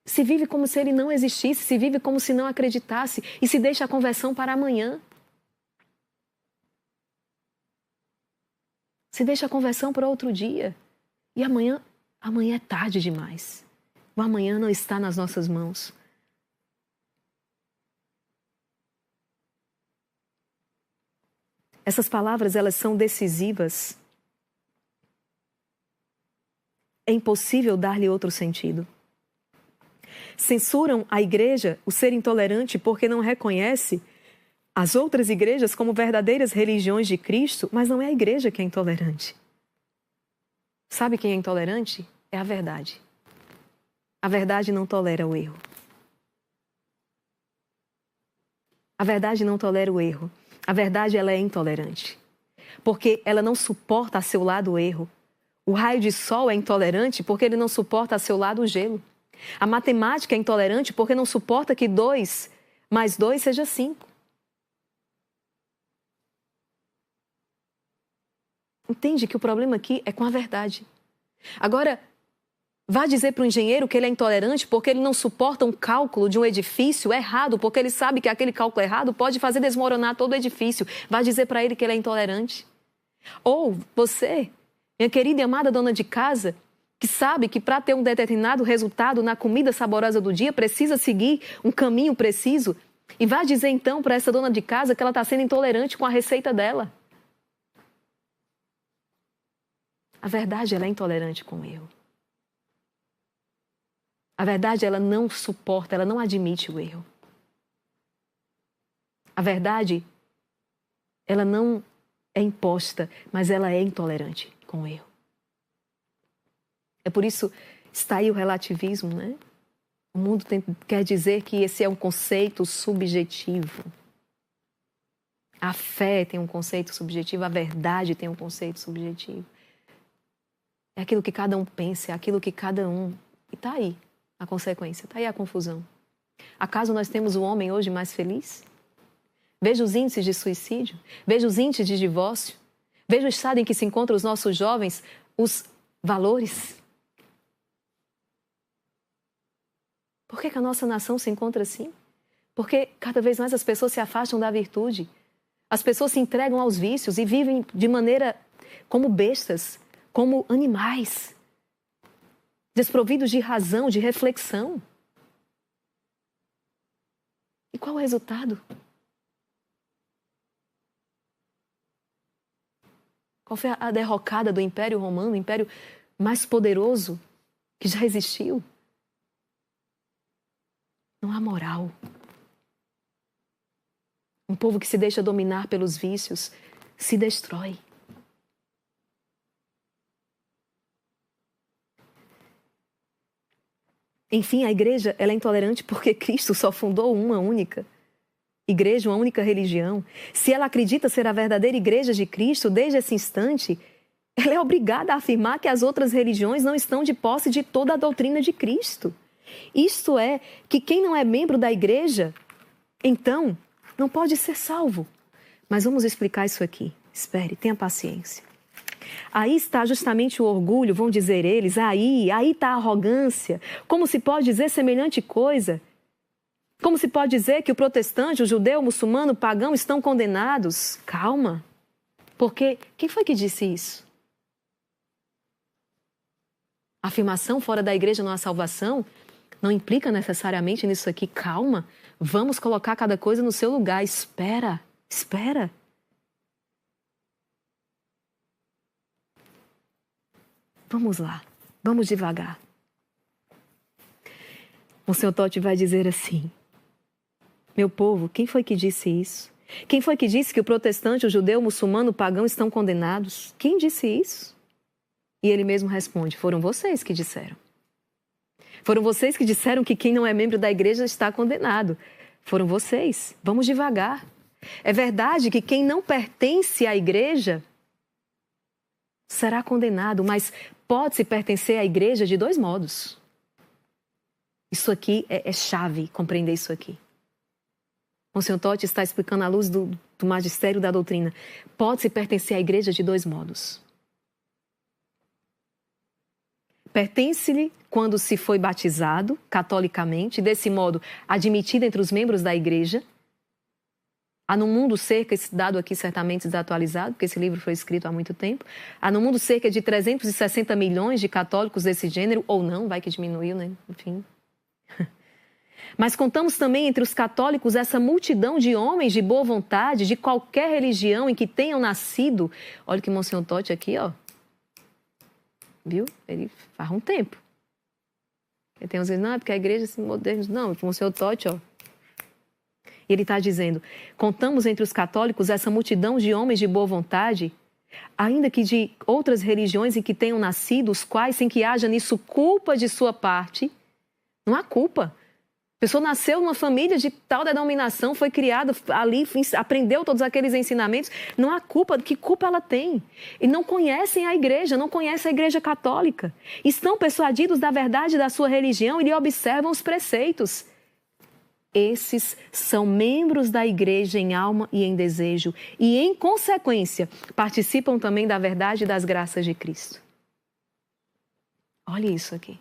se vive como se Ele não existisse, se vive como se não acreditasse e se deixa a conversão para amanhã. Se deixa a conversão para outro dia. E amanhã é tarde demais. O amanhã não está nas nossas mãos. Essas palavras, elas são decisivas. É impossível dar-lhe outro sentido. Censuram a igreja, o ser intolerante, porque não reconhece as outras igrejas como verdadeiras religiões de Cristo, mas não é a igreja que é intolerante. Sabe quem é intolerante? É a verdade. A verdade não tolera o erro. A verdade não tolera o erro. A verdade, ela é intolerante. Porque ela não suporta a seu lado o erro. O raio de sol é intolerante porque ele não suporta a seu lado o gelo. A matemática é intolerante porque não suporta que 2 mais 2 seja 5. Entende que o problema aqui é com a verdade. Agora, vá dizer para o engenheiro que ele é intolerante porque ele não suporta um cálculo de um edifício errado, porque ele sabe que aquele cálculo errado pode fazer desmoronar todo o edifício. Vá dizer para ele que ele é intolerante. Ou você, minha querida e amada dona de casa, que sabe que para ter um determinado resultado na comida saborosa do dia, precisa seguir um caminho preciso. E vá dizer então para essa dona de casa que ela está sendo intolerante com a receita dela. A verdade, ela é intolerante com o erro. A verdade, ela não suporta, ela não admite o erro. A verdade, ela não é imposta, mas ela é intolerante com o erro. É por isso, está aí o relativismo, né? O mundo quer dizer que esse é um conceito subjetivo. A fé tem um conceito subjetivo, a verdade tem um conceito subjetivo. É aquilo que cada um pensa, é aquilo que cada um... E está aí a consequência, está aí a confusão. Acaso nós temos o homem hoje mais feliz? Veja os índices de suicídio, veja os índices de divórcio, veja o estado em que se encontram os nossos jovens, os valores. Por que a nossa nação se encontra assim? Porque cada vez mais as pessoas se afastam da virtude. As pessoas se entregam aos vícios e vivem de maneira como bestas, como animais, desprovidos de razão, de reflexão. E qual o resultado? Qual foi a derrocada do Império Romano, o império mais poderoso que já existiu? Não há moral. Um povo que se deixa dominar pelos vícios se destrói. Enfim, a igreja ela é intolerante porque Cristo só fundou uma única igreja, uma única religião. Se ela acredita ser a verdadeira igreja de Cristo, desde esse instante, ela é obrigada a afirmar que as outras religiões não estão de posse de toda a doutrina de Cristo. Isto é, que quem não é membro da igreja, então, não pode ser salvo. Mas vamos explicar isso aqui. Espere, tenha paciência. Aí está justamente o orgulho, vão dizer eles, aí está a arrogância. Como se pode dizer semelhante coisa? Como se pode dizer que o protestante, o judeu, o muçulmano, o pagão estão condenados? Calma. Porque quem foi que disse isso? A afirmação fora da igreja não há salvação não implica necessariamente nisso aqui. Calma. Vamos colocar cada coisa no seu lugar. Espera. Vamos lá. Vamos devagar. O Senhor Totti vai dizer assim: meu povo, quem foi que disse isso? Quem foi que disse que o protestante, o judeu, o muçulmano, o pagão estão condenados? Quem disse isso? E ele mesmo responde: foram vocês que disseram. Foram vocês que disseram que quem não é membro da igreja está condenado. Foram vocês. Vamos devagar. É verdade que quem não pertence à igreja será condenado, mas pode-se pertencer à igreja de 2 modos. Isso aqui é chave, compreender isso aqui. O Senhor Totti está explicando à luz do magistério da doutrina. Pode-se pertencer à igreja de 2 modos. Pertence-lhe quando se foi batizado catolicamente, desse modo admitido entre os membros da igreja. Há no mundo cerca, esse dado aqui certamente desatualizado, porque esse livro foi escrito há muito tempo, há no mundo cerca de 360 milhões de católicos desse gênero, ou não, vai que diminuiu, né? Enfim. Mas contamos também entre os católicos essa multidão de homens de boa vontade, de qualquer religião em que tenham nascido. Olha que Monsenhor Totti aqui, ó. Viu? Ele faz um tempo. Ele tem uns que dizem, não, é porque a igreja se moderniza. Não, o Monsenhor Totti, ó. E ele está dizendo, contamos entre os católicos essa multidão de homens de boa vontade, ainda que de outras religiões em que tenham nascido, os quais, sem que haja nisso culpa de sua parte, não há culpa. A pessoa nasceu numa família de tal denominação, foi criada ali, aprendeu todos aqueles ensinamentos, não há culpa. Que culpa ela tem? E não conhecem a igreja, não conhecem a igreja católica. Estão persuadidos da verdade da sua religião e lhe observam os preceitos. Esses são membros da igreja em alma e em desejo e, em consequência, participam também da verdade e das graças de Cristo. Olha isso aqui.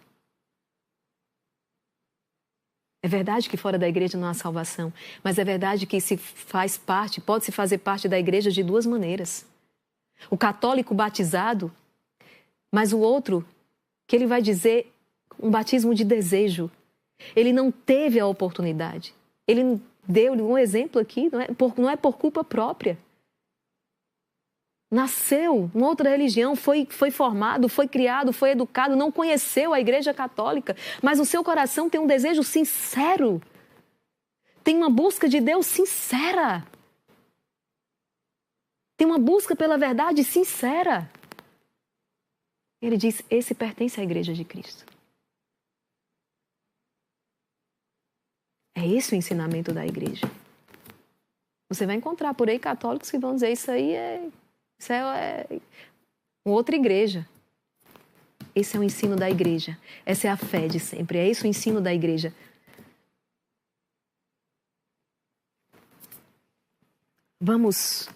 É verdade que fora da igreja não há salvação, mas é verdade que se faz parte, pode-se fazer parte da igreja de duas maneiras. O católico batizado, mas o outro, que ele vai dizer um batismo de desejo. Ele não teve a oportunidade. Ele deu-lhe um exemplo aqui, não é por culpa própria. Nasceu em outra religião, foi formado, foi criado, foi educado, não conheceu a igreja católica, mas o seu coração tem um desejo sincero. Tem uma busca de Deus sincera. Tem uma busca pela verdade sincera. Ele diz, esse pertence à igreja de Cristo. É esse o ensinamento da igreja. Você vai encontrar por aí católicos que vão dizer isso é outra igreja. Esse é o ensino da igreja. Essa é a fé de sempre. É esse o ensino da igreja. Vamos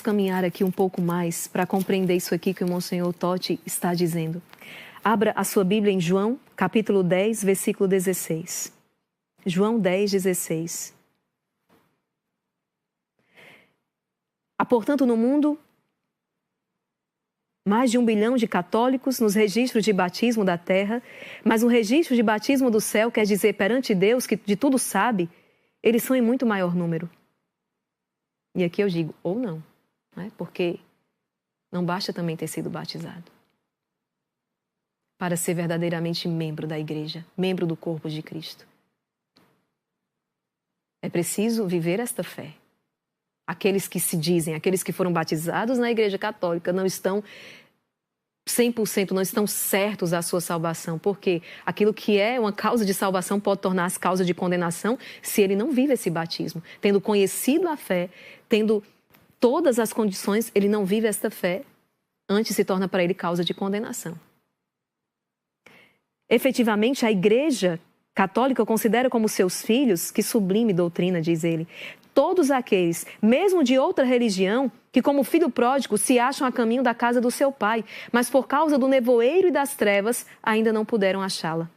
caminhar aqui um pouco mais para compreender isso aqui que o Monsenhor Totti está dizendo. Abra a sua Bíblia em João, capítulo 10, versículo 16. João 10, 16. Há, portanto, no mundo, mais de 1 bilhão de católicos nos registros de batismo da terra, mas o registro de batismo do céu quer dizer perante Deus, que de tudo sabe, eles são em muito maior número. E aqui eu digo, ou não, né? Porque não basta também ter sido batizado para ser verdadeiramente membro da igreja, membro do corpo de Cristo. É preciso viver esta fé. Aqueles que se dizem, aqueles que foram batizados na igreja católica não estão 100%, não estão certos à sua salvação, porque aquilo que é uma causa de salvação pode tornar-se causa de condenação se ele não vive esse batismo. Tendo conhecido a fé, tendo todas as condições, ele não vive esta fé, antes se torna para ele causa de condenação. Efetivamente, a igreja católica considera como seus filhos, que sublime doutrina, diz ele, todos aqueles, mesmo de outra religião, que como filho pródigo se acham a caminho da casa do seu pai, mas por causa do nevoeiro e das trevas ainda não puderam achá-la.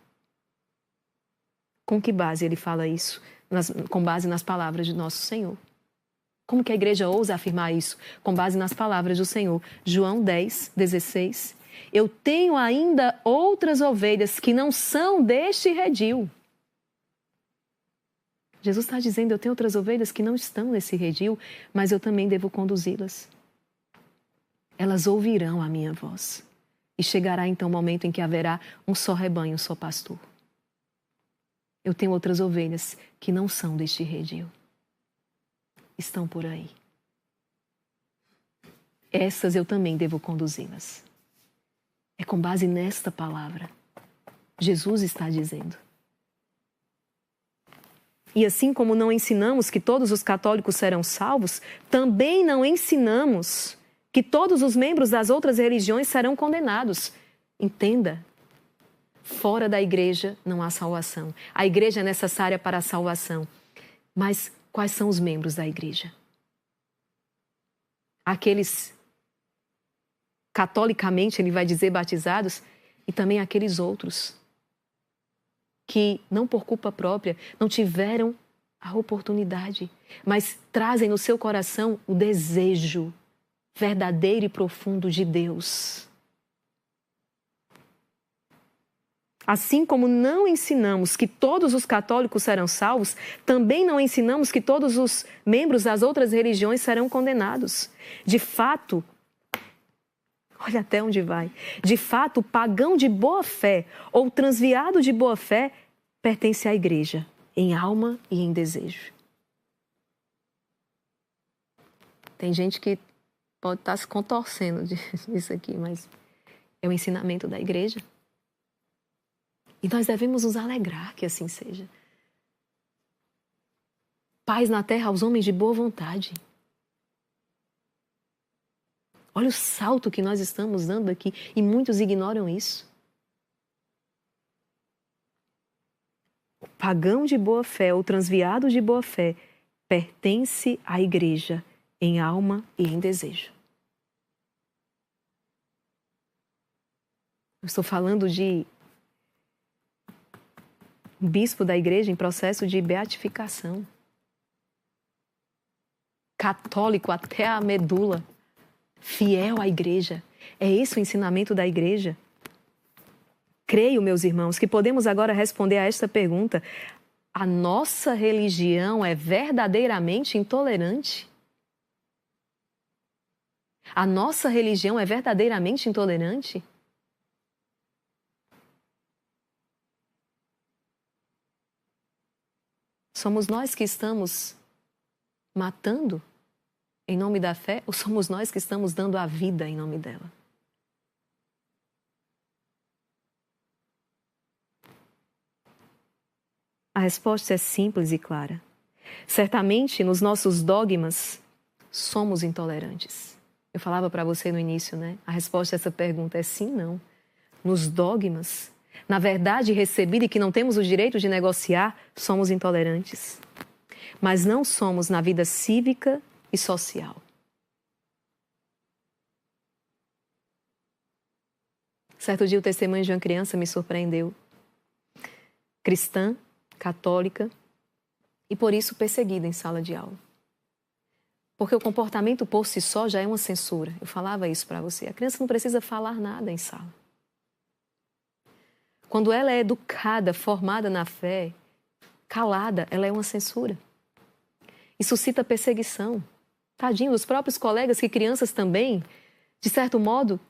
Com que base ele fala isso? Com base nas palavras de nosso Senhor. Como que a igreja ousa afirmar isso? Com base nas palavras do Senhor. João 10, 16. Eu tenho ainda outras ovelhas que não são deste redil. Jesus está dizendo, eu tenho outras ovelhas que não estão nesse redil, mas eu também devo conduzi-las. Elas ouvirão a minha voz. E chegará então o momento em que haverá um só rebanho, um só pastor. Eu tenho outras ovelhas que não são deste redil. Estão por aí. Essas eu também devo conduzi-las. É com base nesta palavra. Jesus está dizendo. E assim como não ensinamos que todos os católicos serão salvos, também não ensinamos que todos os membros das outras religiões serão condenados. Entenda, fora da igreja não há salvação. A igreja é necessária para a salvação. Mas quais são os membros da igreja? Aqueles catolicamente, ele vai dizer, batizados, e também aqueles outros que, não por culpa própria, não tiveram a oportunidade, mas trazem no seu coração o desejo verdadeiro e profundo de Deus. Assim como não ensinamos que todos os católicos serão salvos, também não ensinamos que todos os membros das outras religiões serão condenados. De fato, olha até onde vai. De fato, o pagão de boa fé ou transviado de boa fé pertence à igreja, em alma e em desejo. Tem gente que pode estar se contorcendo disso aqui, mas é o ensinamento da igreja. E nós devemos nos alegrar que assim seja. Paz na terra aos homens de boa vontade. Olha o salto que nós estamos dando aqui e muitos ignoram isso. O pagão de boa fé, o transviado de boa fé, pertence à igreja em alma e em desejo. Eu estou falando de um bispo da igreja em processo de beatificação. Católico até a medula. Fiel à igreja. É esse o ensinamento da igreja? Creio, meus irmãos, que podemos agora responder a esta pergunta. A nossa religião é verdadeiramente intolerante? A nossa religião é verdadeiramente intolerante? Somos nós que estamos matando em nome da fé ou somos nós que estamos dando a vida em nome dela? A resposta é simples e clara. Certamente, nos nossos dogmas, somos intolerantes. Eu falava para você no início, né? A resposta a essa pergunta é sim, não. Nos dogmas, na verdade recebida e que não temos o direito de negociar, somos intolerantes. Mas não somos na vida cívica e social. Certo dia o testemunho de uma criança me surpreendeu. Cristã, católica e por isso perseguida em sala de aula. Porque o comportamento por si só já é uma censura. Eu falava isso para você. A criança não precisa falar nada em sala. Quando ela é educada, formada na fé, calada, ela é uma censura. E suscita perseguição. Tadinho, os próprios colegas, que crianças também, de certo modo,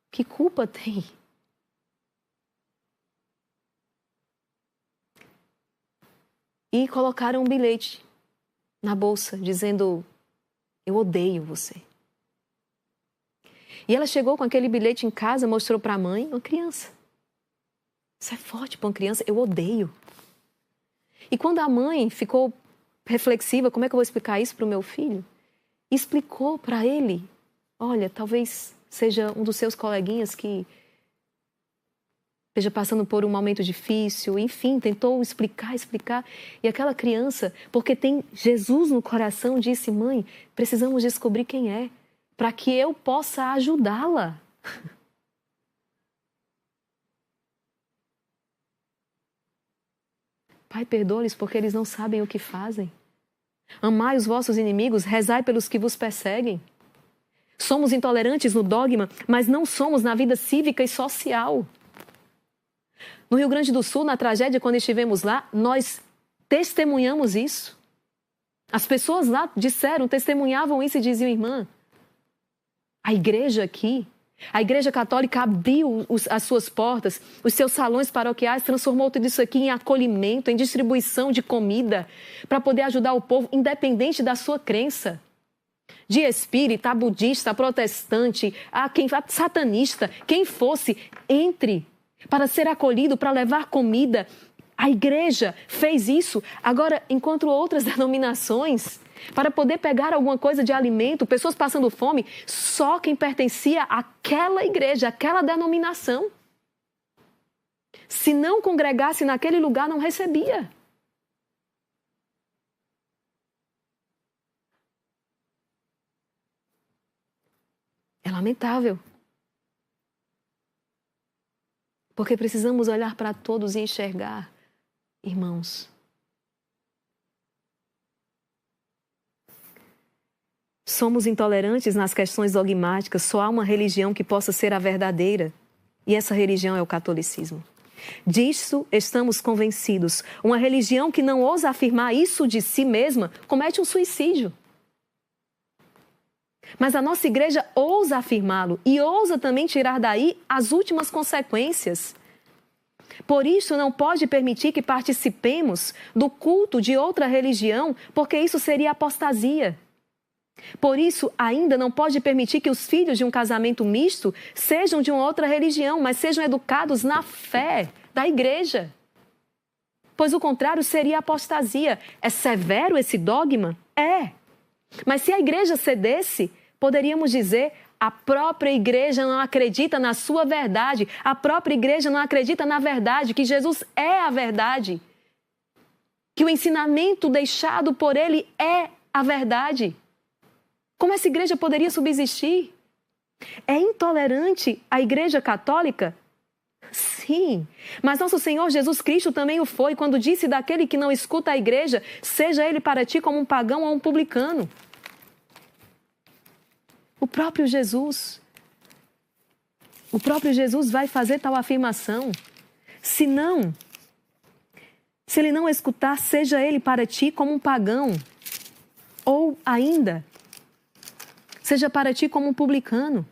que culpa tem? E colocaram um bilhete na bolsa, dizendo, eu odeio você. E ela chegou com aquele bilhete em casa, mostrou para a mãe, uma criança. Isso é forte para uma criança, eu odeio. E quando a mãe ficou reflexiva, como é que eu vou explicar isso para o meu filho? Explicou para ele, olha, talvez seja um dos seus coleguinhas que esteja passando por um momento difícil, enfim, tentou explicar. E aquela criança, porque tem Jesus no coração, disse, mãe, precisamos descobrir quem é, para que eu possa ajudá-la. Pai, perdoa-lhes porque eles não sabem o que fazem. Amai os vossos inimigos, rezai pelos que vos perseguem. Somos intolerantes no dogma, mas não somos na vida cívica e social. No Rio Grande do Sul, na tragédia, quando estivemos lá, nós testemunhamos isso. As pessoas lá disseram, testemunhavam isso e diziam, irmã, a igreja aqui, a igreja católica abriu as suas portas, os seus salões paroquiais, transformou tudo isso aqui em acolhimento, em distribuição de comida, para poder ajudar o povo, independente da sua crença. De espírita, budista, protestante, satanista, quem fosse, entre para ser acolhido, para levar comida. A igreja fez isso. Agora, enquanto outras denominações, para poder pegar alguma coisa de alimento, pessoas passando fome, só quem pertencia àquela igreja, àquela denominação. Se não congregasse naquele lugar, não recebia. É lamentável. Porque precisamos olhar para todos e enxergar Irmãos, somos intolerantes nas questões dogmáticas, só há uma religião que possa ser a verdadeira, e essa religião é o catolicismo. Disso estamos convencidos. Uma religião que não ousa afirmar isso de si mesma comete um suicídio. Mas a nossa igreja ousa afirmá-lo e ousa também tirar daí as últimas consequências. Por isso, não pode permitir que participemos do culto de outra religião, porque isso seria apostasia. Por isso, ainda não pode permitir que os filhos de um casamento misto sejam de uma outra religião, mas sejam educados na fé da igreja. Pois o contrário seria apostasia. É severo esse dogma? É. Mas se a igreja cedesse, poderíamos dizer: a própria igreja não acredita na sua verdade. A própria igreja não acredita na verdade, que Jesus é a verdade. Que o ensinamento deixado por ele é a verdade. Como essa igreja poderia subsistir? É intolerante a igreja católica? Sim, mas nosso Senhor Jesus Cristo também o foi quando disse daquele que não escuta a igreja, seja ele para ti como um pagão ou um publicano. O próprio Jesus vai fazer tal afirmação. Se ele não escutar, seja ele para ti como um pagão, ou ainda, seja para ti como um publicano.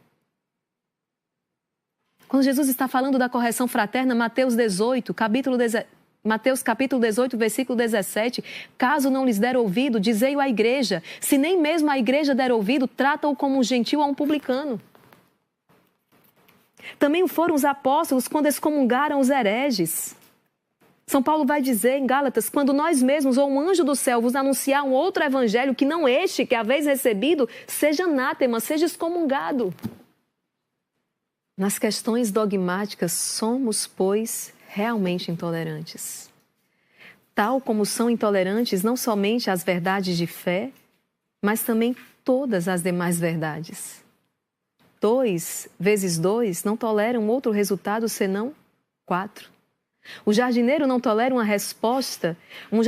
Quando Jesus está falando da correção fraterna, Mateus capítulo 18, versículo 17, caso não lhes der ouvido, dizei-o à igreja, se nem mesmo a igreja der ouvido, trata-o como um gentil a um publicano. Também o foram os apóstolos quando excomungaram os hereges. São Paulo vai dizer em Gálatas, quando nós mesmos ou um anjo do céu vos anunciar um outro evangelho que não este que haveis recebido, seja anátema, seja excomungado. Nas questões dogmáticas, somos, pois, realmente intolerantes. Tal como são intolerantes não somente as verdades de fé, mas também todas as demais verdades. 2 vezes 2 não toleram outro resultado senão 4. O jardineiro não tolera uma resposta, o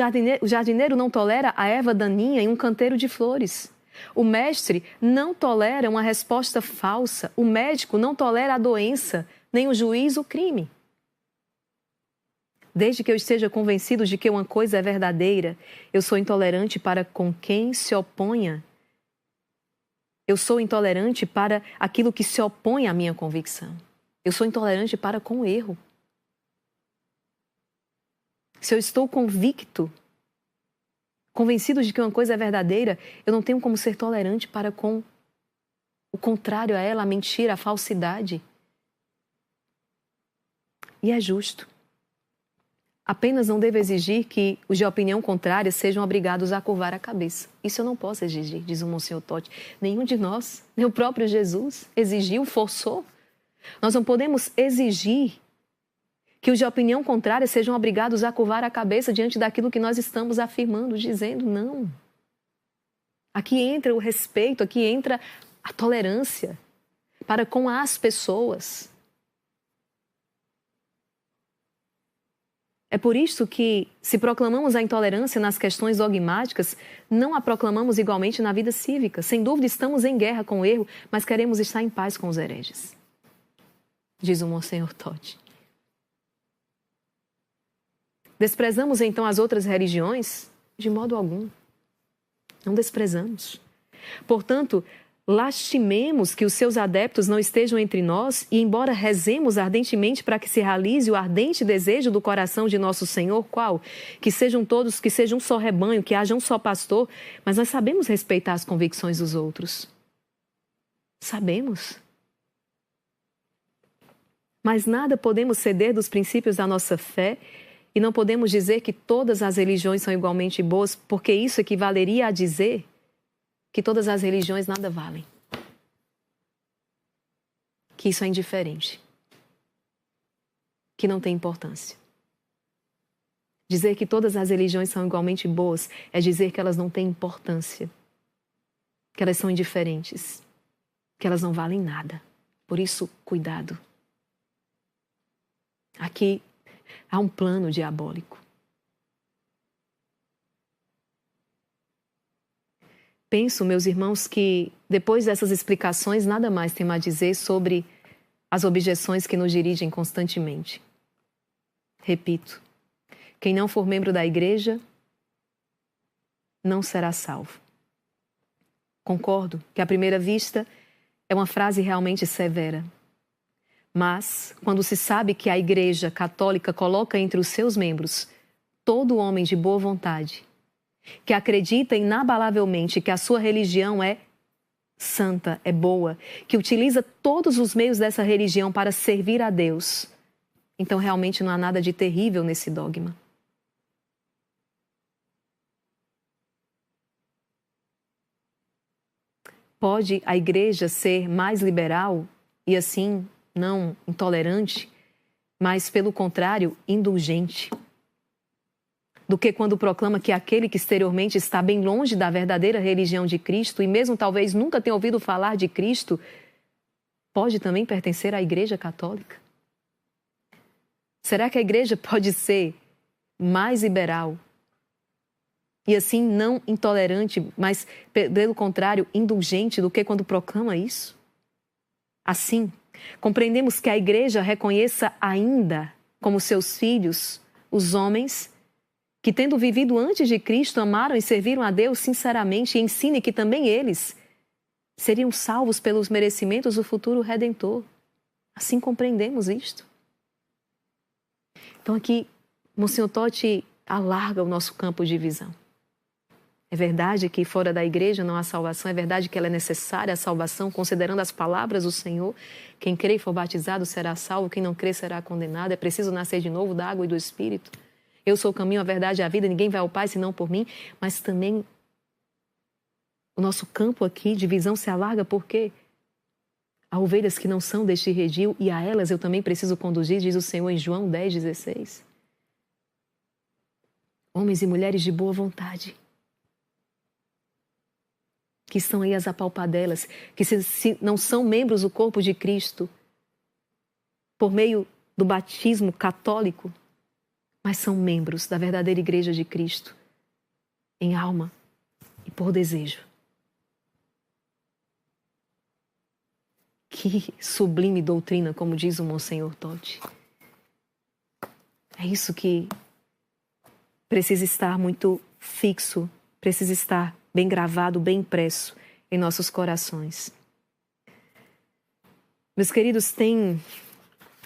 jardineiro não tolera a erva daninha em um canteiro de flores. O mestre não tolera uma resposta falsa, o médico não tolera a doença, nem o juiz o crime. Desde que eu esteja convencido de que uma coisa é verdadeira, eu sou intolerante para com quem se oponha. Eu sou intolerante para aquilo que se opõe à minha convicção. Eu sou intolerante para com o erro. Se eu estou convencido de que uma coisa é verdadeira, eu não tenho como ser tolerante para com o contrário a ela, a mentira, a falsidade. E é justo. Apenas não devo exigir que os de opinião contrária sejam obrigados a curvar a cabeça. Isso eu não posso exigir, diz o Monsenhor Totti. Nenhum de nós, nem o próprio Jesus, exigiu, forçou. Nós não podemos exigir que os de opinião contrária sejam obrigados a curvar a cabeça diante daquilo que nós estamos afirmando, dizendo não. Aqui entra o respeito, aqui entra a tolerância para com as pessoas. É por isso que, se proclamamos a intolerância nas questões dogmáticas, não a proclamamos igualmente na vida cívica. Sem dúvida, estamos em guerra com o erro, mas queremos estar em paz com os hereges, diz o Monsenhor Totti. Desprezamos então as outras religiões? De modo algum. Não desprezamos. Portanto, lastimemos que os seus adeptos não estejam entre nós e, embora rezemos ardentemente para que se realize o ardente desejo do coração de nosso Senhor, qual? Que sejam todos, que seja um só rebanho, que haja um só pastor, mas nós sabemos respeitar as convicções dos outros. Sabemos. Mas nada podemos ceder dos princípios da nossa fé. E não podemos dizer que todas as religiões são igualmente boas, porque isso equivaleria a dizer que todas as religiões nada valem. Que isso é indiferente. Que não tem importância. Dizer que todas as religiões são igualmente boas é dizer que elas não têm importância. Que elas são indiferentes. Que elas não valem nada. Por isso, cuidado. Aqui há um plano diabólico. penso, meus irmãos, que depois dessas explicações, nada mais tem a dizer sobre as objeções que nos dirigem constantemente. Repito, quem não for membro da igreja não será salvo. Concordo que à primeira vista é uma frase realmente severa. Mas, quando se sabe que a Igreja Católica coloca entre os seus membros todo homem de boa vontade, que acredita inabalavelmente que a sua religião é santa, é boa, que utiliza todos os meios dessa religião para servir a Deus, então realmente não há nada de terrível nesse dogma. Pode a Igreja ser mais liberal e assim não intolerante, mas pelo contrário, indulgente, do que quando proclama que aquele que exteriormente está bem longe da verdadeira religião de Cristo e mesmo talvez nunca tenha ouvido falar de Cristo, pode também pertencer à Igreja Católica? Será que a Igreja pode ser mais liberal e assim não intolerante, mas pelo contrário, indulgente do que quando proclama isso? Assim, compreendemos que a Igreja reconheça ainda como seus filhos os homens que, tendo vivido antes de Cristo, amaram e serviram a Deus sinceramente e ensine que também eles seriam salvos pelos merecimentos do futuro Redentor. Assim compreendemos isto. Então aqui, Monsenhor Totti alarga o nosso campo de visão. É verdade que fora da igreja não há salvação, é verdade que ela é necessária, a salvação, considerando as palavras do Senhor. Quem crê e for batizado será salvo, quem não crê será condenado. É preciso nascer de novo da água e do Espírito. Eu sou o caminho, a verdade e a vida, ninguém vai ao Pai senão por mim. Mas também o nosso campo aqui de visão se alarga porque há ovelhas que não são deste redil e a elas eu também preciso conduzir, diz o Senhor em João 10,16. Homens e mulheres de boa vontade, que estão aí as apalpadelas, que se não são membros do corpo de Cristo, por meio do batismo católico, mas são membros da verdadeira Igreja de Cristo, em alma e por desejo. Que sublime doutrina, como diz o Monsenhor Totti. É isso que precisa estar muito fixo, precisa estar bem gravado, bem impresso em nossos corações. Meus queridos, tem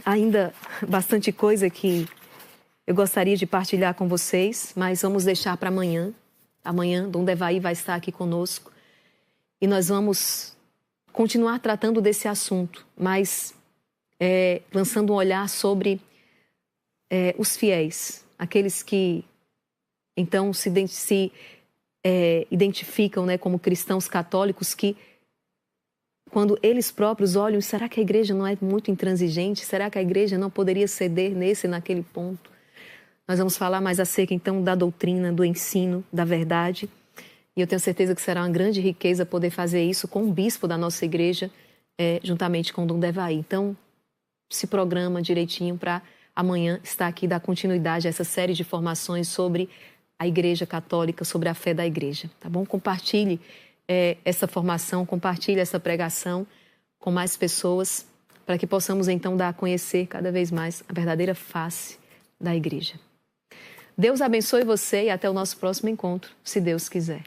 ainda bastante coisa que eu gostaria de partilhar com vocês, mas vamos deixar para amanhã. Amanhã, Dom Devaí vai estar aqui conosco e nós vamos continuar tratando desse assunto, mas lançando um olhar sobre os fiéis, aqueles que então se identificam, né, como cristãos católicos que, quando eles próprios olham, será que a igreja não é muito intransigente? Será que a igreja não poderia ceder nesse e naquele ponto? Nós vamos falar mais acerca, então, da doutrina, do ensino, da verdade. E eu tenho certeza que será uma grande riqueza poder fazer isso com o bispo da nossa igreja, juntamente com o Dom Devaí. Então, se programa direitinho para amanhã estar aqui e dar continuidade a essa série de formações sobre a Igreja Católica, sobre a fé da Igreja, tá bom? Compartilhe essa formação, compartilhe essa pregação com mais pessoas, para que possamos então dar a conhecer cada vez mais a verdadeira face da Igreja. Deus abençoe você e até o nosso próximo encontro, se Deus quiser.